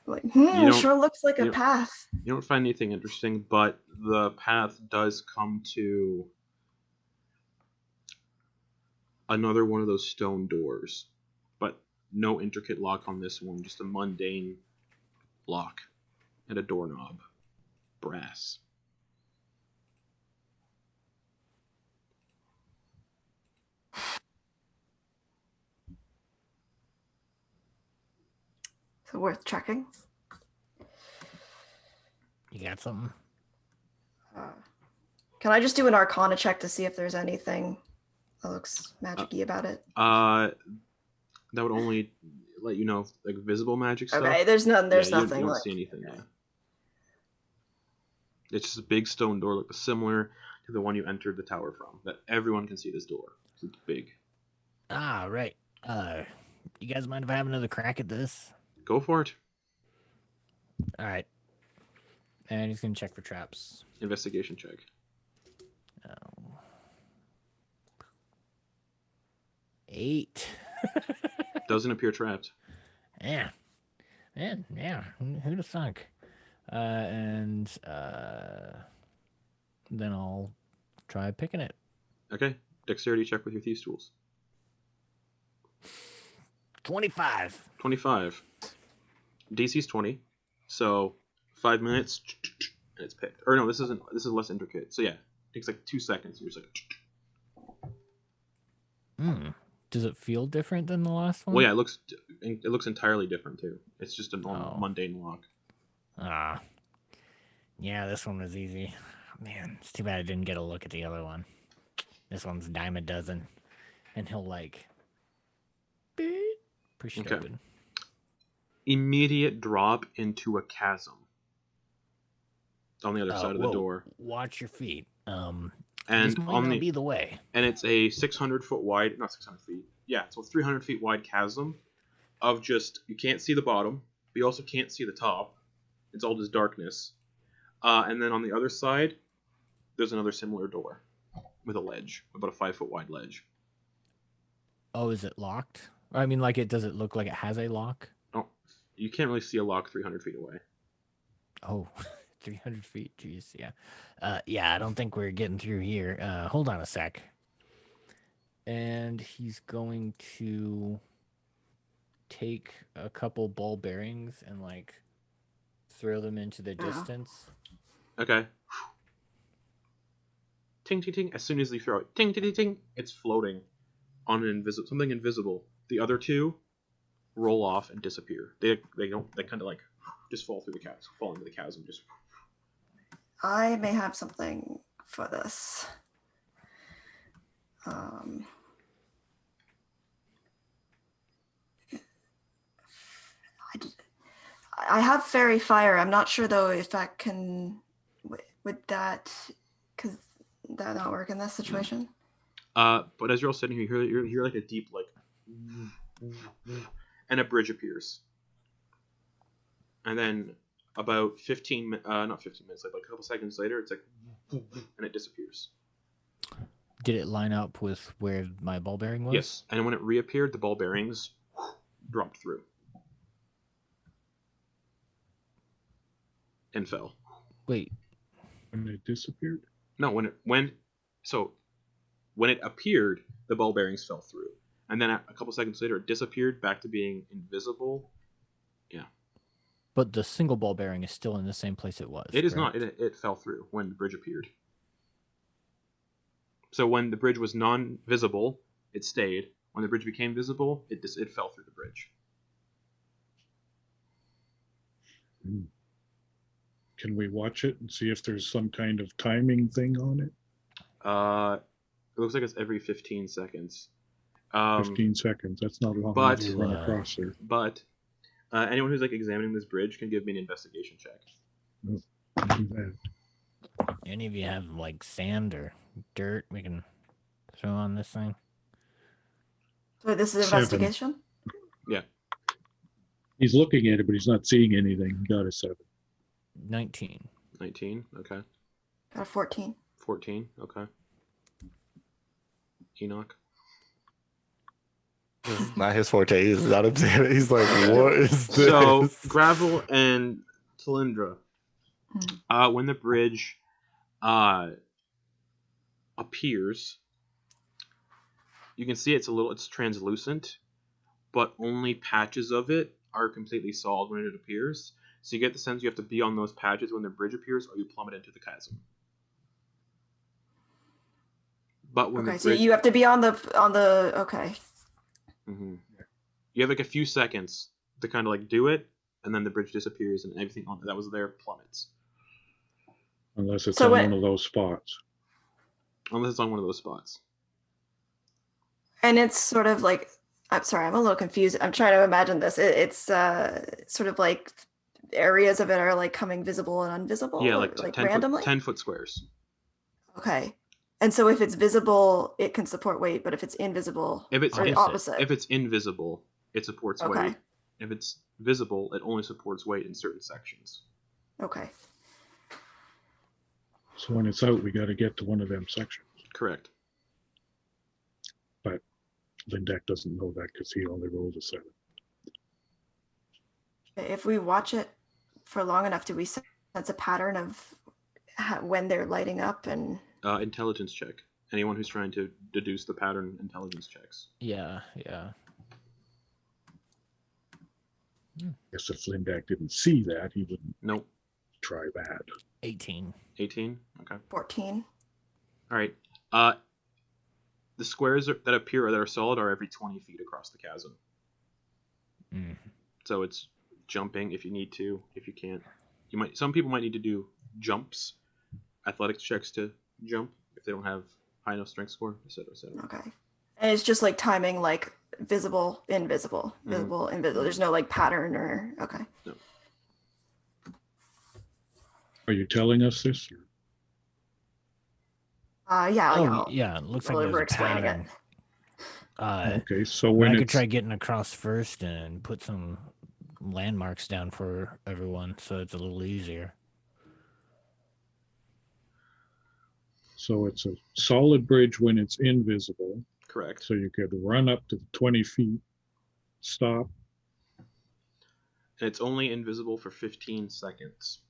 Like, sure looks like a path. You don't find anything interesting, but the path does come to another one of those stone doors, but no intricate lock on this one, just a mundane lock and a doorknob. Brass. So worth checking. You got something? Can I just do an Arcana check to see if there's anything that looks magic-y about it? That would only let you know like visible magic stuff. Okay, there's nothing. There's nothing. You don't see anything. Okay. Yeah. It's just a big stone door, like similar to the one you entered the tower from. That everyone can see this door. It's big. Ah, right. You guys mind if I have another crack at this? Go for it. All right. And he's gonna check for traps. Investigation check. 8. Doesn't appear trapped. Yeah. Yeah. Who'd have thunk? And then I'll try picking it. Okay. Dexterity check with your thieves' tools. 25. 25. DC's 20. So 5 minutes and it's picked. Or no, this is less intricate. So yeah, it takes like 2 seconds. You're just like. Does it feel different than the last one? Well, yeah, it looks entirely different too. It's just a normal mundane lock. Yeah, this one was easy. Man, it's too bad I didn't get a look at the other one. This one's a dime a dozen, and he'll like push it open. Immediate drop into a chasm on the other side of the door. Watch your feet. And this might not be the way. And it's a 600 foot wide, not 600 feet. Yeah, it's a 300 feet wide chasm of just, you can't see the bottom, but you also can't see the top. It's all just darkness. And then on the other side, there's another similar door with a ledge, about a 5 foot wide ledge. Oh, is it locked? I mean, does it look like it has a lock? Oh, you can't really see a lock 300 feet away. Oh, 300 feet, jeez, yeah. Yeah, I don't think we're getting through here. Hold on a sec. And he's going to take a couple ball bearings and, throw them into the distance. Okay. Ting, ting, ting. As soon as you throw it, ting, ting, ting, ting, it's floating on something invisible. The other two roll off and disappear. They kind of just fall through the chasm, fall into the chasm. Just. I may have something for this. I have fairy fire. I'm not sure though if that can. Would that? Because that not work in this situation? But as you're all sitting here, you hear like a deep and a bridge appears. And then about not 15 minutes, like a couple seconds later, it's and it disappears. Did it line up with where my ball bearing was? Yes, and when it reappeared, the ball bearings dropped through. And fell. Wait. When it disappeared? No, when it appeared, the ball bearings fell through. And then a couple seconds later, it disappeared back to being invisible. Yeah. But the single ball bearing is still in the same place it was. It is not. It fell through when the bridge appeared. So when the bridge was non-visible, it stayed. When the bridge became visible, it fell through the bridge. Can we watch it and see if there's some kind of timing thing on it? It looks like it's every 15 seconds. 15 seconds. That's not long enough to run across there. But anyone who's examining this bridge can give me an investigation check. Oh, I'll do that. Any of you have sand or dirt we can throw on this thing? So this is 7. investigation? Yeah. He's looking at it, but he's not seeing anything. He got a 7. 19. 19, okay. Got a 14. 14, okay. Enoch. Not his forte. He's not examining. He's like, what is this? So, Gravel and Talindra, when the bridge appears, you can see it's translucent, but only patches of it are completely solid when it appears. So you get the sense you have to be on those patches when the bridge appears, or you plummet into the chasm. But when so you have to be on the okay. Mm-hmm. You have a few seconds to kind of do it, and then the bridge disappears, and everything that was there plummets. Unless it's on one of those spots. Unless it's on one of those spots. And it's sort of I'm sorry, I'm a little confused. I'm trying to imagine this. It's sort of areas of it are coming visible and invisible. Yeah, 10 randomly. 10-foot squares. Okay. And so if it's visible, it can support weight, but if it's invisible, opposite. If it's invisible, it supports weight. If it's visible, it only supports weight in certain sections. Okay. So when it's out, we got to get to one of them sections. Correct. But Lindak doesn't know that because he only rolled a 7. If we watch it for long enough, do we sense a pattern of when they're lighting up? And Intelligence check. Anyone who's trying to deduce the pattern, intelligence checks. Yeah. I guess if Lindak didn't see that, he wouldn't Nope. try that. 18. 18? Okay. 14. All right. The squares that appear that are solid are every 20 feet across the chasm. Mm. So it's jumping if you need to. If you can't, you might. Some people might need to do jumps, athletics checks to jump if they don't have high enough strength score, etc., etc. Okay. And it's just like timing, like visible, invisible, visible, invisible. There's no like pattern or okay. No. Are you telling us this? Yeah. Oh, yeah. It looks like Well, there's we're a explaining it. pattern. Okay, so I when could it's try getting across first and put some landmarks down for everyone so it's a little easier. so it's a solid bridge when it's invisible, Correct. so you could run up to 20 feet, stop. And it's only invisible for 15 seconds.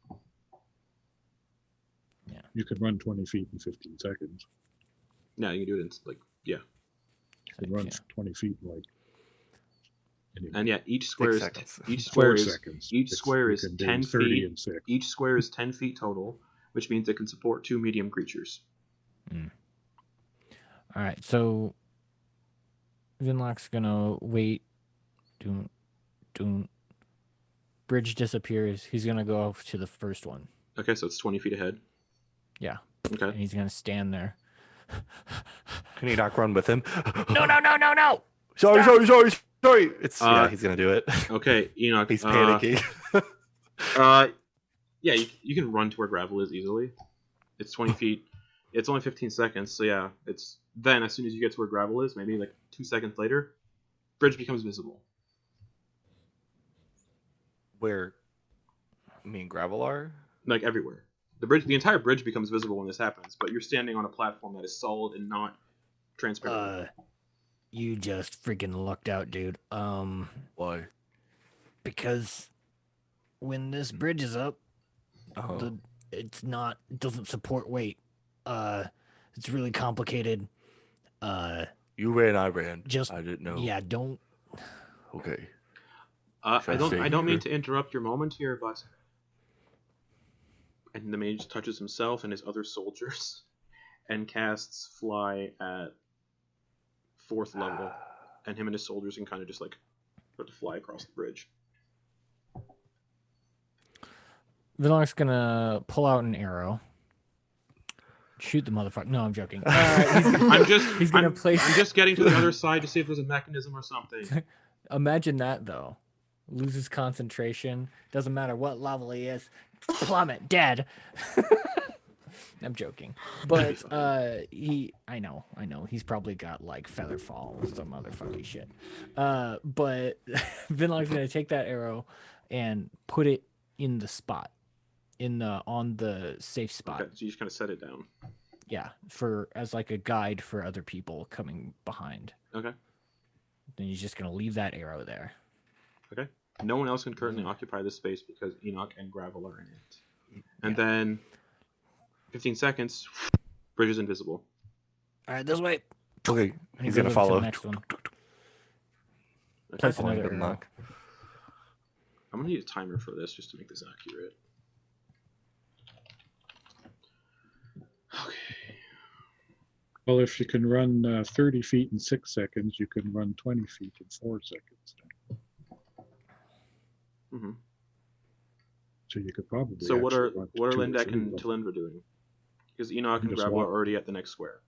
You could run 20 feet in 15 seconds. Yeah, you can do it in You could run Yeah. 20 feet in like. Anyway, And yeah, each square is seconds. each square 4 is seconds. each square you is can do 10 30 feet. and 6. Each square is 10 feet total, which means it can support 2 medium creatures. All right, so Vinlock's gonna wait. Doom. Bridge disappears. He's gonna go off to the first one. Okay, so it's 20 feet ahead. Yeah. Okay. And he's gonna stand there. Can Enoch run with him? No! Sorry. It's Uh, he's gonna do it. Okay, Enoch. He's panicking. Yeah, you can run to where gravel is easily. It's 20 feet. It's only 15 seconds, so yeah, it's then as soon as you get to where gravel is, maybe like 2 seconds later, bridge becomes visible. Where me and Gravel are? Like everywhere. The entire bridge becomes visible when this happens, but you're standing on a platform that is solid and not transparent. You just freaking lucked out, dude. Why? Because when this bridge is up, Oh. it doesn't support weight. It's really complicated. You ran, I ran. Just I didn't know. Yeah, don't. Okay. I don't mean here? to interrupt your moment here, but and the mage touches himself and his other soldiers and casts fly at 4th level, and him and his soldiers can kind of just like start to fly across the bridge. Vinlock's gonna pull out an arrow. Shoot the motherfucker. No, I'm joking. I'm just getting to the other side to see if there's a mechanism or something. Imagine that though. Loses concentration. Doesn't matter what level he is. Plummet. Dead. I'm joking. But I know. He's probably got like feather fall or some other fucking shit. But Vinlock's gonna take that arrow and put it in the spot. On the safe spot. Okay, so you just kind of set it down. Yeah, as like a guide for other people coming behind. Okay. Then he's just gonna leave that arrow there. Okay. No one else can currently occupy this space because Enoch and Gravel are in it. And then 15 seconds, bridge is invisible. All right, this way. Okay. And He's he gonna goes over to follow. the next one. Okay. Place Following another arrow. Vinlock. I'm gonna need a timer for this just to make this accurate. Okay. Well, if you can run 30 feet in 6 seconds, you can run 20 feet in 4 seconds. Mm-hmm. So you could probably. So what are actually run to Lindak 2 or 3 and of them. Talindra doing? Because Enoch and Just Gravel are walk. already at the next square.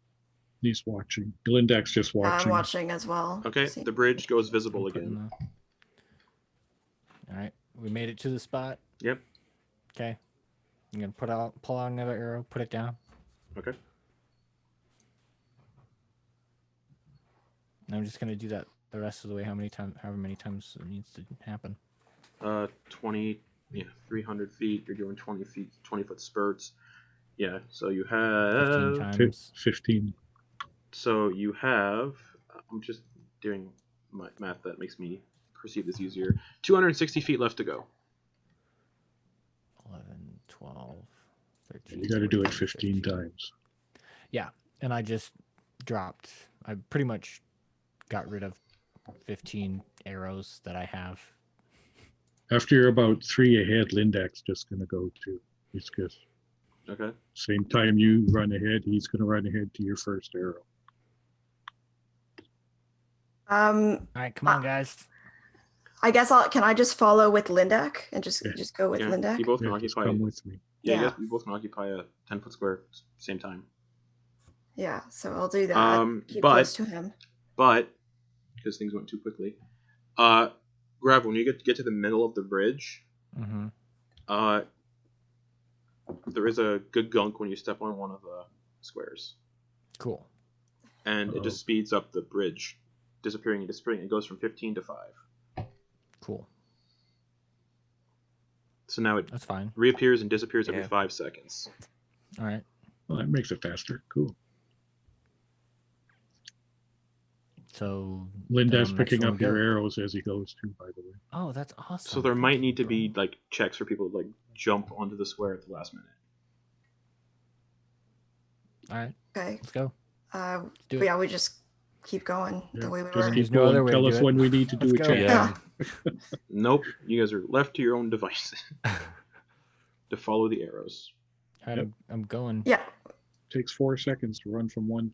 He's watching. Lindak's just watching. I'm watching as well. Okay, See. the bridge goes visible I'm putting again. All right, we made it to the spot. Yep. Okay, I'm gonna pull out another arrow, put it down. Okay. And I'm just gonna do that the rest of the way. However many times it needs to happen. 300 feet. You're doing 20 feet, 20-foot spurts. Yeah, so you 15 have... times. 15. So you have... I'm just doing math that makes me perceive this easier. 260 feet left to go. 11, 12, 13. You got to do it 14, 15 15. times. Yeah, and I just dropped. I pretty much got rid of 15 arrows that I have. After you're about 3 ahead, Lindak's just going to go too. He's just Okay. same time you run ahead, he's going to run ahead to your first arrow. All right, come on, guys. I guess can I just follow with Lindak and just go with Yeah, Lindak? you both can Yeah, just occupy... come with me. Yeah, you both can occupy a 10-foot square same time. Yeah, so I'll do that. Keep but- close to him. But, because things went too quickly, Grav, when you get to the middle of the bridge, Mm-hmm. There is a good gunk when you step on one of the squares. Cool. And it just speeds up the bridge, disappearing and disappearing. It goes from 15 to 5. Cool. So now it That's fine. reappears and disappears every Yeah. 5 seconds. All right. Well, that makes it faster. Cool. So Lindak's next picking one up we your go. arrows as he goes too, by the way. Oh, that's awesome. So there Thank might you, need to bro. be like checks for people to like jump onto the square at the last minute. All right, Okay. let's go. Do But it. yeah, we just keep going Yeah, the way we just were. keep There's no going. other way to Tell do us it. when we need to do Let's a go. check. Yeah. Nope, you guys are left to your own devices to follow the arrows. All right, I'm going. Yeah, Takes 4 seconds to run from one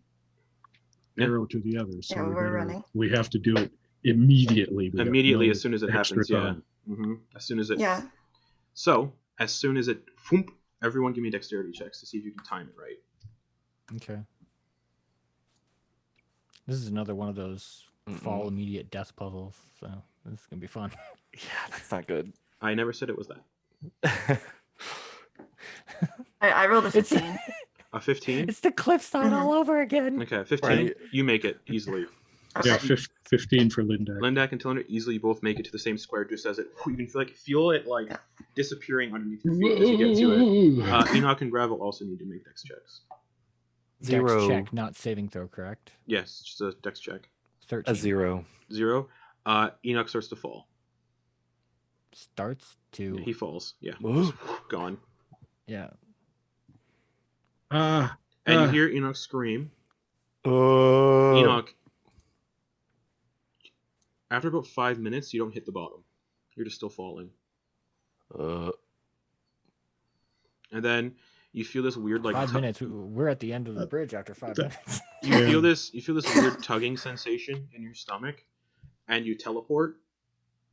Yeah. arrow to the other. So Yeah, we're running. we have to do it immediately. We have Immediately no as soon as it extra happens, yeah. time. As soon as it. yeah. So as soon as it, whoomp, everyone give me dexterity checks to see if you can time it right. Okay. This is another one of those fall immediate death puzzles, so this is gonna be fun. Yeah, that's not good. I never said it was that. I rolled a 15. A 15. It's the cliffside all over again. Okay, 15. Right. You make it easily. Yeah, 15 for Lindak. Lindak and Talindra easily both make it to the same square just as it. You can feel it like disappearing underneath your feet as you get to it. Enak and Gravel also need to make dex checks. Zero. Dex check, not saving throw, correct? Yes, just a dex check. 13. A 0. 0. Enak starts to fall. Starts to. He falls. Yeah. Ooh. Gone. Yeah. And you hear Enoch scream. Oh. Enoch. After about 5 minutes, you don't hit the bottom. You're just still falling. And then you feel this weird like 5 minutes. We're at the end of the bridge after 5 minutes. You feel this weird tugging sensation in your stomach, and you teleport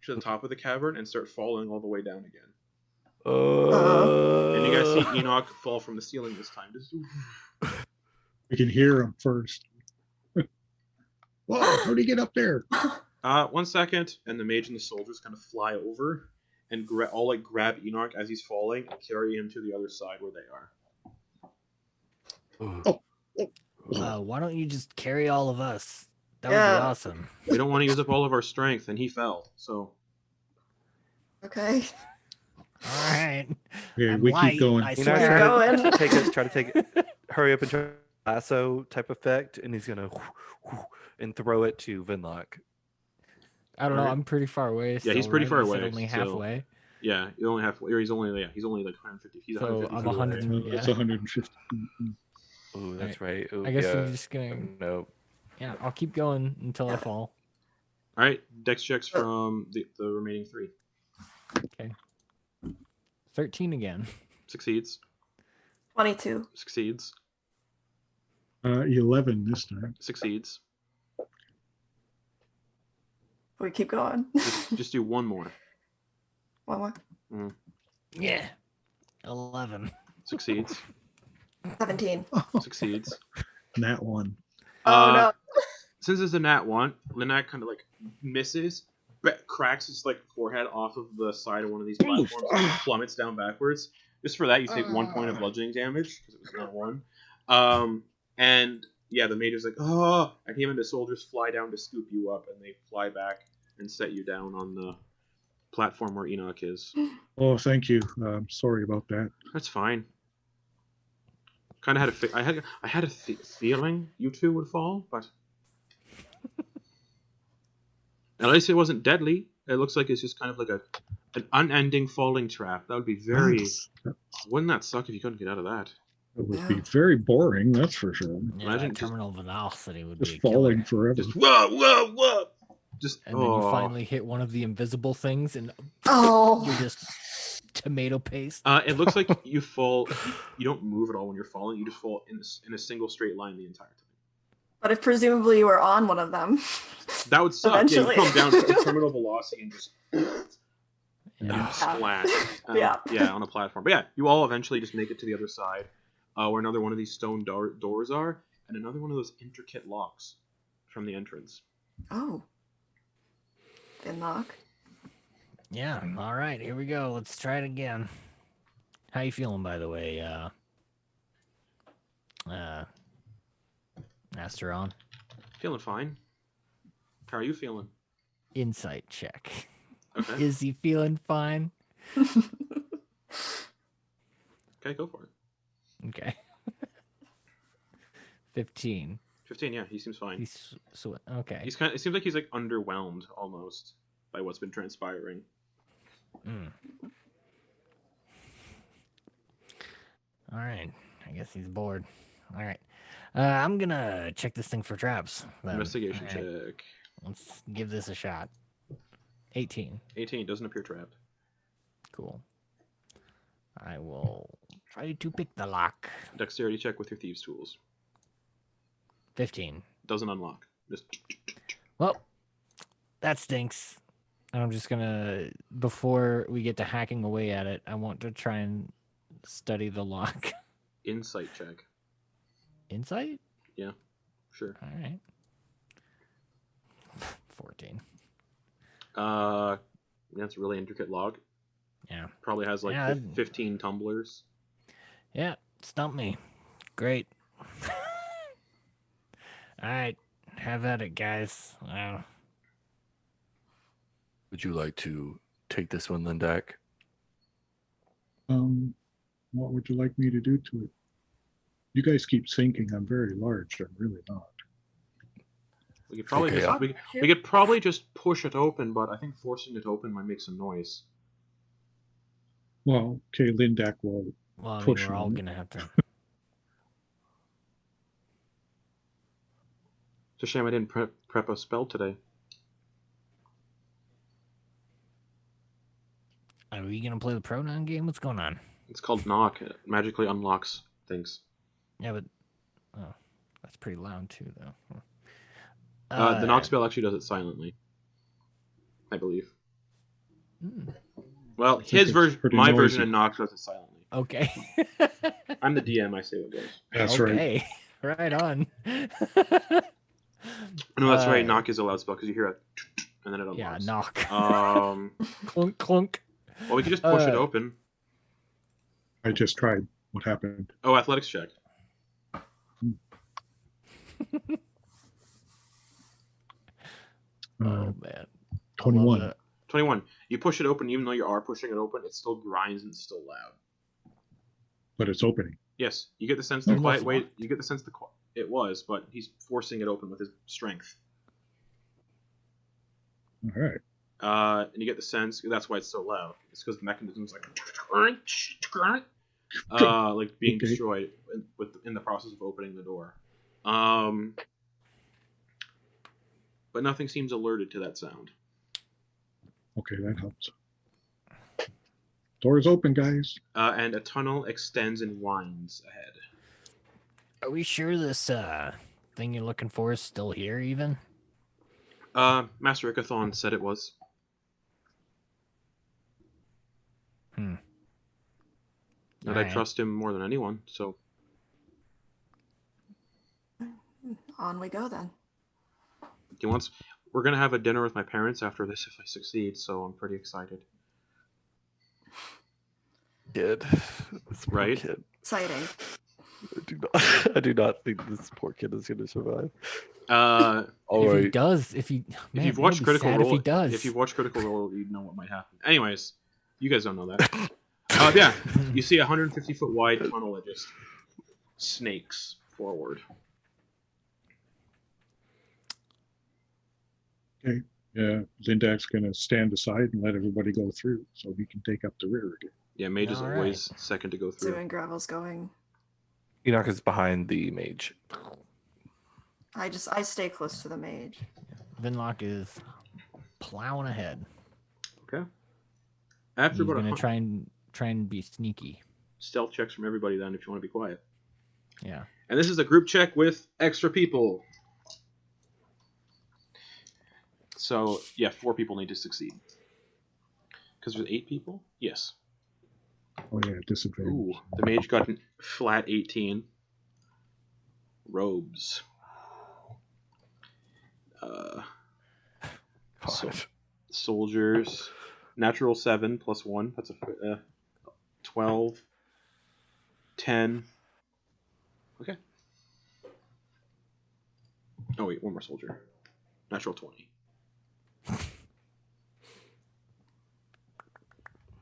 to the top of the cavern and start falling all the way down again. And you guys see Enoch fall from the ceiling this time. Just... We can hear him first. Whoa, how'd he get up there? 1 second, and the mage and the soldiers kind of fly over and all grab Enoch as he's falling and carry him to the other side where they are. Why don't you just carry all of us? That would Yeah. be awesome. We don't want to use up all of our strength, and he fell. So Okay. All right. Yeah, I'm we light, keep going. I You know, swear. Going. try to take it, hurry up and try lasso type effect, and he's gonna and throw it to Vinlock. I don't know. Alright. I'm pretty far away. Yeah, he's still, pretty right? far You said away, Only so- halfway. yeah, you're only halfway. Or he's only like 150 feet. So 150 I'm feet away. 100. That's Yeah. 150. Oh, that's right. Ooh, I guess yeah. I'm just gonna. No. Yeah, I'll keep going until I Yeah. fall. All right, dex checks from the remaining 3. 13 again. Succeeds. 22. Succeeds. 11 this time. Succeeds. We keep going. Just do one more. One more. Yeah. 11. Succeeds. 17. Succeeds. That one. Oh no. Since it's a nat 1, Lindak kind of like misses, cracks his like forehead off of the side of one of these platforms and plummets down backwards. Just for that, you take 1 point of bludgeoning damage because it was not 1. And yeah, the mage is like, oh, and him and the soldiers fly down to scoop you up, and they fly back and set you down on the platform where Enoch is. Oh, thank you. Sorry about that. That's fine. Kind of I had a feeling you two would fall, but at least it wasn't deadly. It looks like it's just kind of like an unending falling trap. That would be very. Wouldn't that suck if you couldn't get out of that? It would be very boring, that's for sure. Yeah, Imagine that just- terminal velocity would Just be a falling killer. forever. Just whoa. Just And then you finally hit one of the invisible things, and Oh. you're just tomato paste. It looks like you fall. You don't move at all when you're falling. You just fall in a single straight line the entire time. But if presumably you were on one of them. That would suck. Eventually. Yeah, you come down to terminal velocity and just Yeah. splat. Yeah. On a platform. But yeah, you all eventually just make it to the other side, where another one of these stone doors are, and another one of those intricate locks from the entrance. Oh. Good knock. Yeah. All right. Here we go. Let's try it again. How you feeling, by the way? Asteron. Feeling fine. How are you feeling? Insight check. Okay. Is he feeling fine? Okay, go for it. Okay. 15. 15. Yeah, he seems fine. He's so okay. He's kind of. It seems like he's like underwhelmed almost by what's been transpiring. Mm. All right. I guess he's bored. All right. I'm gonna check this thing for traps. then. Investigation All right, check. Let's give this a shot. 18. 18 doesn't appear trapped. Cool. I will try to pick the lock. Dexterity check with your thieves' tools. 15. Doesn't unlock. Just Well, that stinks. I'm just gonna, before we get to hacking away at it, I want to try and study the lock. insight check. Insight? Sure. All right. 14. That's a really intricate log. Yeah. Probably has like Yeah, 15 tumblers. Yeah, stump me. Great. All right, have at it, guys. Would you like to take this one, Lindak? What would you like me to do to it? You guys keep thinking I'm very large. I'm really not. We could probably Okay, just yeah. we could probably just push it open, but I think forcing it open might make some noise. Well, okay, Lindak will. Well, I mean, Push we're all on it. gonna have to. It's a shame I didn't prep a spell today. Are we gonna play the pronoun game? What's going on? It's called knock. It magically unlocks things. Yeah, but oh, that's pretty loud too, though. The knock spell actually does it silently, I believe. Hmm, Well, think his it's version, pretty my noisy. version of knock does it silently. Okay. I'm the DM. I say what goes. That's right. okay. Right on. No, that's right. Uh, Knock is a loud spell because you hear it, and then it unlocks. Yeah, knock. Clunk, clunk. Well, we could just push it Uh, open. I just tried. What happened? Oh, athletics check. Oh man. 21. Love it. 21. You push it open, even though you are pushing it open, it still grinds and it's still loud. But it's opening. Yes, you get the sense the Almost quiet way. locked. You get the sense it was, but he's forcing it open with his strength. All right. And you get the sense that's why it's so loud. It's because the mechanism's like like being Okay. destroyed in the process of opening the door. But nothing seems alerted to that sound. Okay, that helps. Door's open, guys. And a tunnel extends and winds ahead. Are we sure this thing you're looking for is still here? Even. Master Ikathon said it was. Hmm. And I Alright. trust him more than anyone, so On we go then. he wants. We're gonna have a dinner with my parents after this if I succeed, so I'm pretty excited. Kid. This poor Right? kid. Exciting. I do not think this poor kid is going to survive. Uh, All if he right. does, if he, man, if you've watched it'll be Critical sad Role, if he does. if you've watched Critical Role, you'd know what might happen. Anyways, you guys don't know that. Yeah, you see a 150-foot wide tunnel that just snakes forward. Okay. Lindak's going to stand aside and let everybody go through so he can take up the rear again. Yeah, mage is All always second to go So through. when Gravel's going, Enak is behind the mage. I stay close to the mage. Vinlock is plowing ahead. Okay. After He's about gonna try and be sneaky. stealth checks from everybody then if you want to be quiet. Yeah. And this is a group check with extra people. So, yeah, 4 people need to succeed. Because there's 8 people? Yes. Oh, yeah, disadvantage. Ooh, the mage got a flat 18. Robes. So, soldiers. Natural 7 plus 1. That's a 12. 10. Okay. Oh, wait, one more soldier. Natural 20.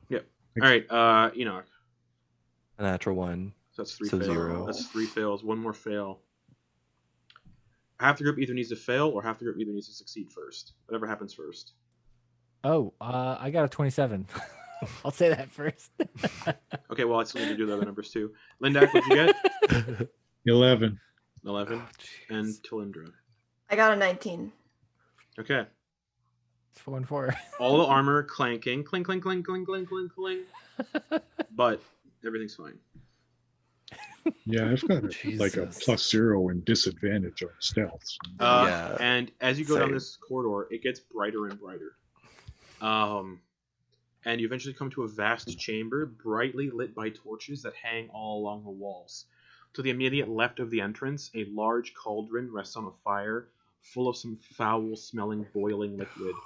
Yep. All right, Enoch. A natural 1. So that's 3 So fails. 0. That's 3 fails. One more fail. Half the group either needs to fail or half the group either needs to succeed first. Whatever happens first. Oh, I got a 27. I'll say that first. Okay, well, I still need to do the other numbers too. Lindak, what'd you get? 11. 11. And Talindra. I got a 19. Okay. It's 4 and 4. All the armor clanking. Clink, clink, clink, clink, clink, clink, clink. But everything's fine. Yeah, I've got like a Jesus. +0 and disadvantage on stealth. Yeah, And as you go down same. this corridor, it gets brighter and brighter. And you eventually come to a vast chamber, brightly lit by torches that hang all along the walls. To the immediate left of the entrance, a large cauldron rests on a fire, full of some foul-smelling boiling liquid.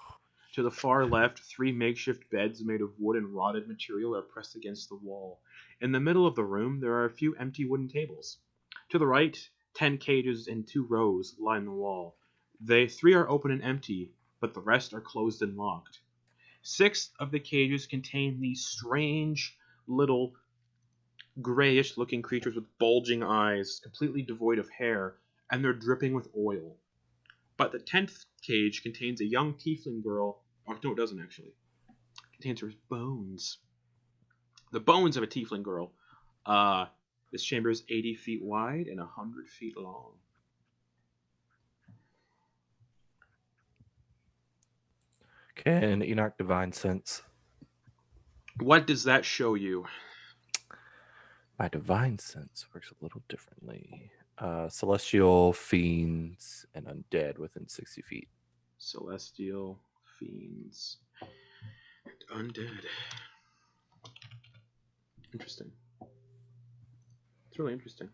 To the far left, 3 makeshift beds made of wood and rotted material are pressed against the wall. In the middle of the room, there are a few empty wooden tables. To the right, 10 cages in 2 rows line the wall. 3 are open and empty, but the rest are closed and locked. 6 of the cages contain these strange little grayish-looking creatures with bulging eyes, completely devoid of hair, and they're dripping with oil. But the 10th cage contains a young tiefling girl. Oh, no, it doesn't actually. It contains her bones. The bones of a tiefling girl. This chamber is 80 feet wide and 100 feet long. Can Enoch divine sense? What does that show you? My divine sense works a little differently. Celestial, fiends, and undead within 60 feet. Celestial, fiends, and undead. Interesting. It's really interesting.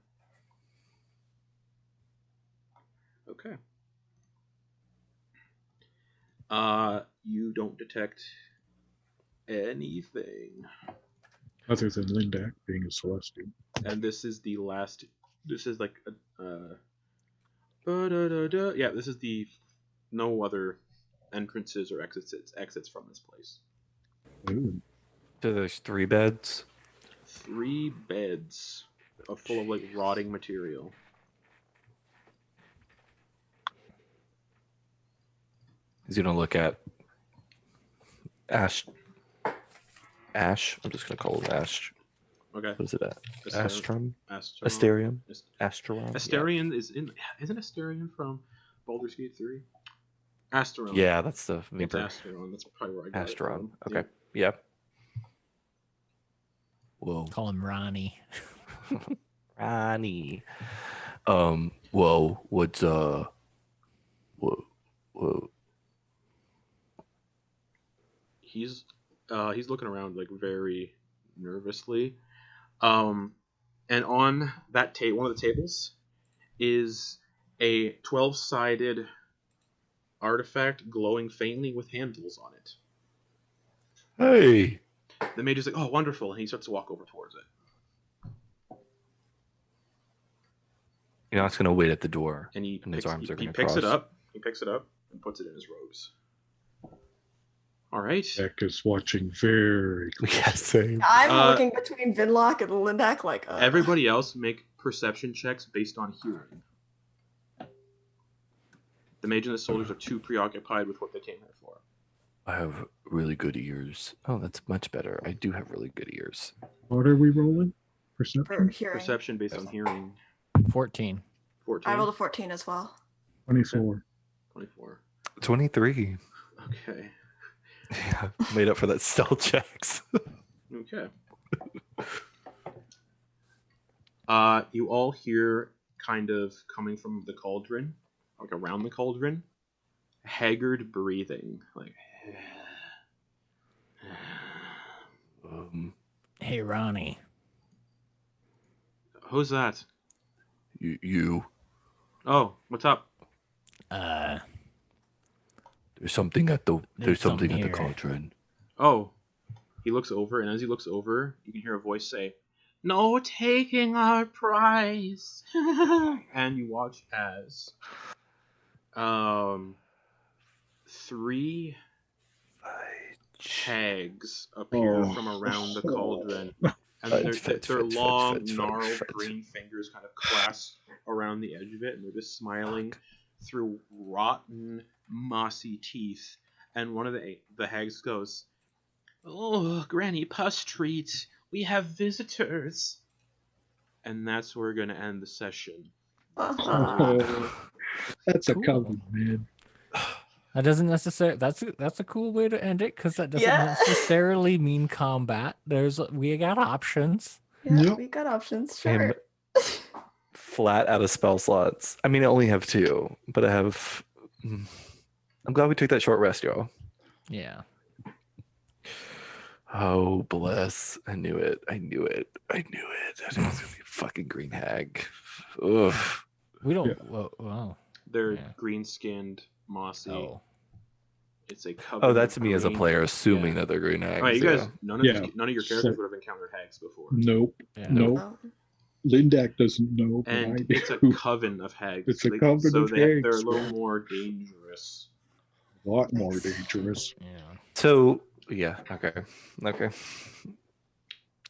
Okay. You don't detect anything. Other than Lindak being a celestial. And this is the last. This is like yeah, this is the no other entrances or exits from this place. Ooh. So there's 3 beds. 3 beds full of like rotting material. He's gonna look at Ash. I'm just gonna call it Ash. Okay. What is it at? Astrum? Astron. Asterium? Asteron? Asterion isn't Asterion from Baldur's Gate 3? Asteron. Yeah, that's the It's Vapor. Asteron. That's probably where I got it Asteron. from. Okay. Yep. Whoa. Call him Ronnie. Ronnie. Whoa. What's Whoa. He's looking around like very nervously. And on that one of the tables is a 12-sided artifact glowing faintly with handles on it. Hey. The mage is like, "Oh, wonderful!" and he starts to walk over towards it. You know, it's gonna wait at the door. And he And his picks, arms are he gonna picks it cross. up. He picks it up and puts it in his robes. All right. Beck is watching very closely. Yeah, same. I'm looking between Vinlock and Lindak like Everybody else make perception checks based on hearing. The mage and the soldiers are too preoccupied with what they came here for. I have really good ears. Oh, that's much better. I do have really good ears. What are we rolling? for Perception? hearing. Perception based on hearing. 14. 14. I rolled a 14 as well. 24. 24. 23. Okay. Yeah, made up for that stealth checks. Okay. You all hear kind of coming from the cauldron, like around the cauldron, haggard breathing, like. Hey, Ronnie. Who's that? You. Oh, what's up? There's something at the something at the here. cauldron. Oh, he looks over, and as he looks over, you can hear a voice say, "No taking our prize." And you watch as three hags appear from around the cauldron, and their long, gnarled green fingers kind of clasp around the edge of it, and they're just smiling through rotten, mossy teeth. And one of the hags goes, "Oh, Granny Puss Treat, we have visitors." And that's where we're going to end the session. Oh, that's a Cool. coven, man. That doesn't necessarily. That's a cool way to end it because that doesn't Yeah. necessarily mean combat. We got options. Yeah, Yep. we got options. I'm Sure. flat out of spell slots. I mean, I only have 2, but I have. I'm glad we took that short rest, y'all. Yeah. Oh, bless. I knew it. That it was going to be a fucking green hag. Ugh. We don't. Yeah. Well, They're Yeah. green-skinned, mossy. oh. It's a coven. Oh, that's me as a green. player, assuming Yeah. that they're green hags. All right, you guys. yeah. None of Yeah. your characters would have encountered hags before. Nope. Yeah. Nope. Oh. Lindak doesn't know, but I And do. it's a coven of hags. It's a coven of they're a hags, little yeah. more dangerous. A lot more Nice. dangerous Yeah. So, yeah. Okay.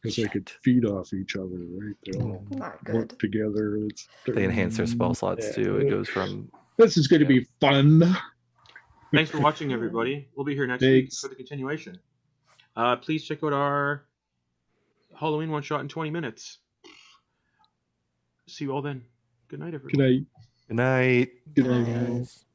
because they could feed off each other, right? They all Not work good. together. They enhance their spell slots too. It goes from. This is going to be fun. Thanks for watching, everybody. We'll be here next week Thanks. for the continuation. Please check out our Halloween one-shot in 20 minutes. See you all then. Good night, everybody. Good night. Good night. Good night. Guys.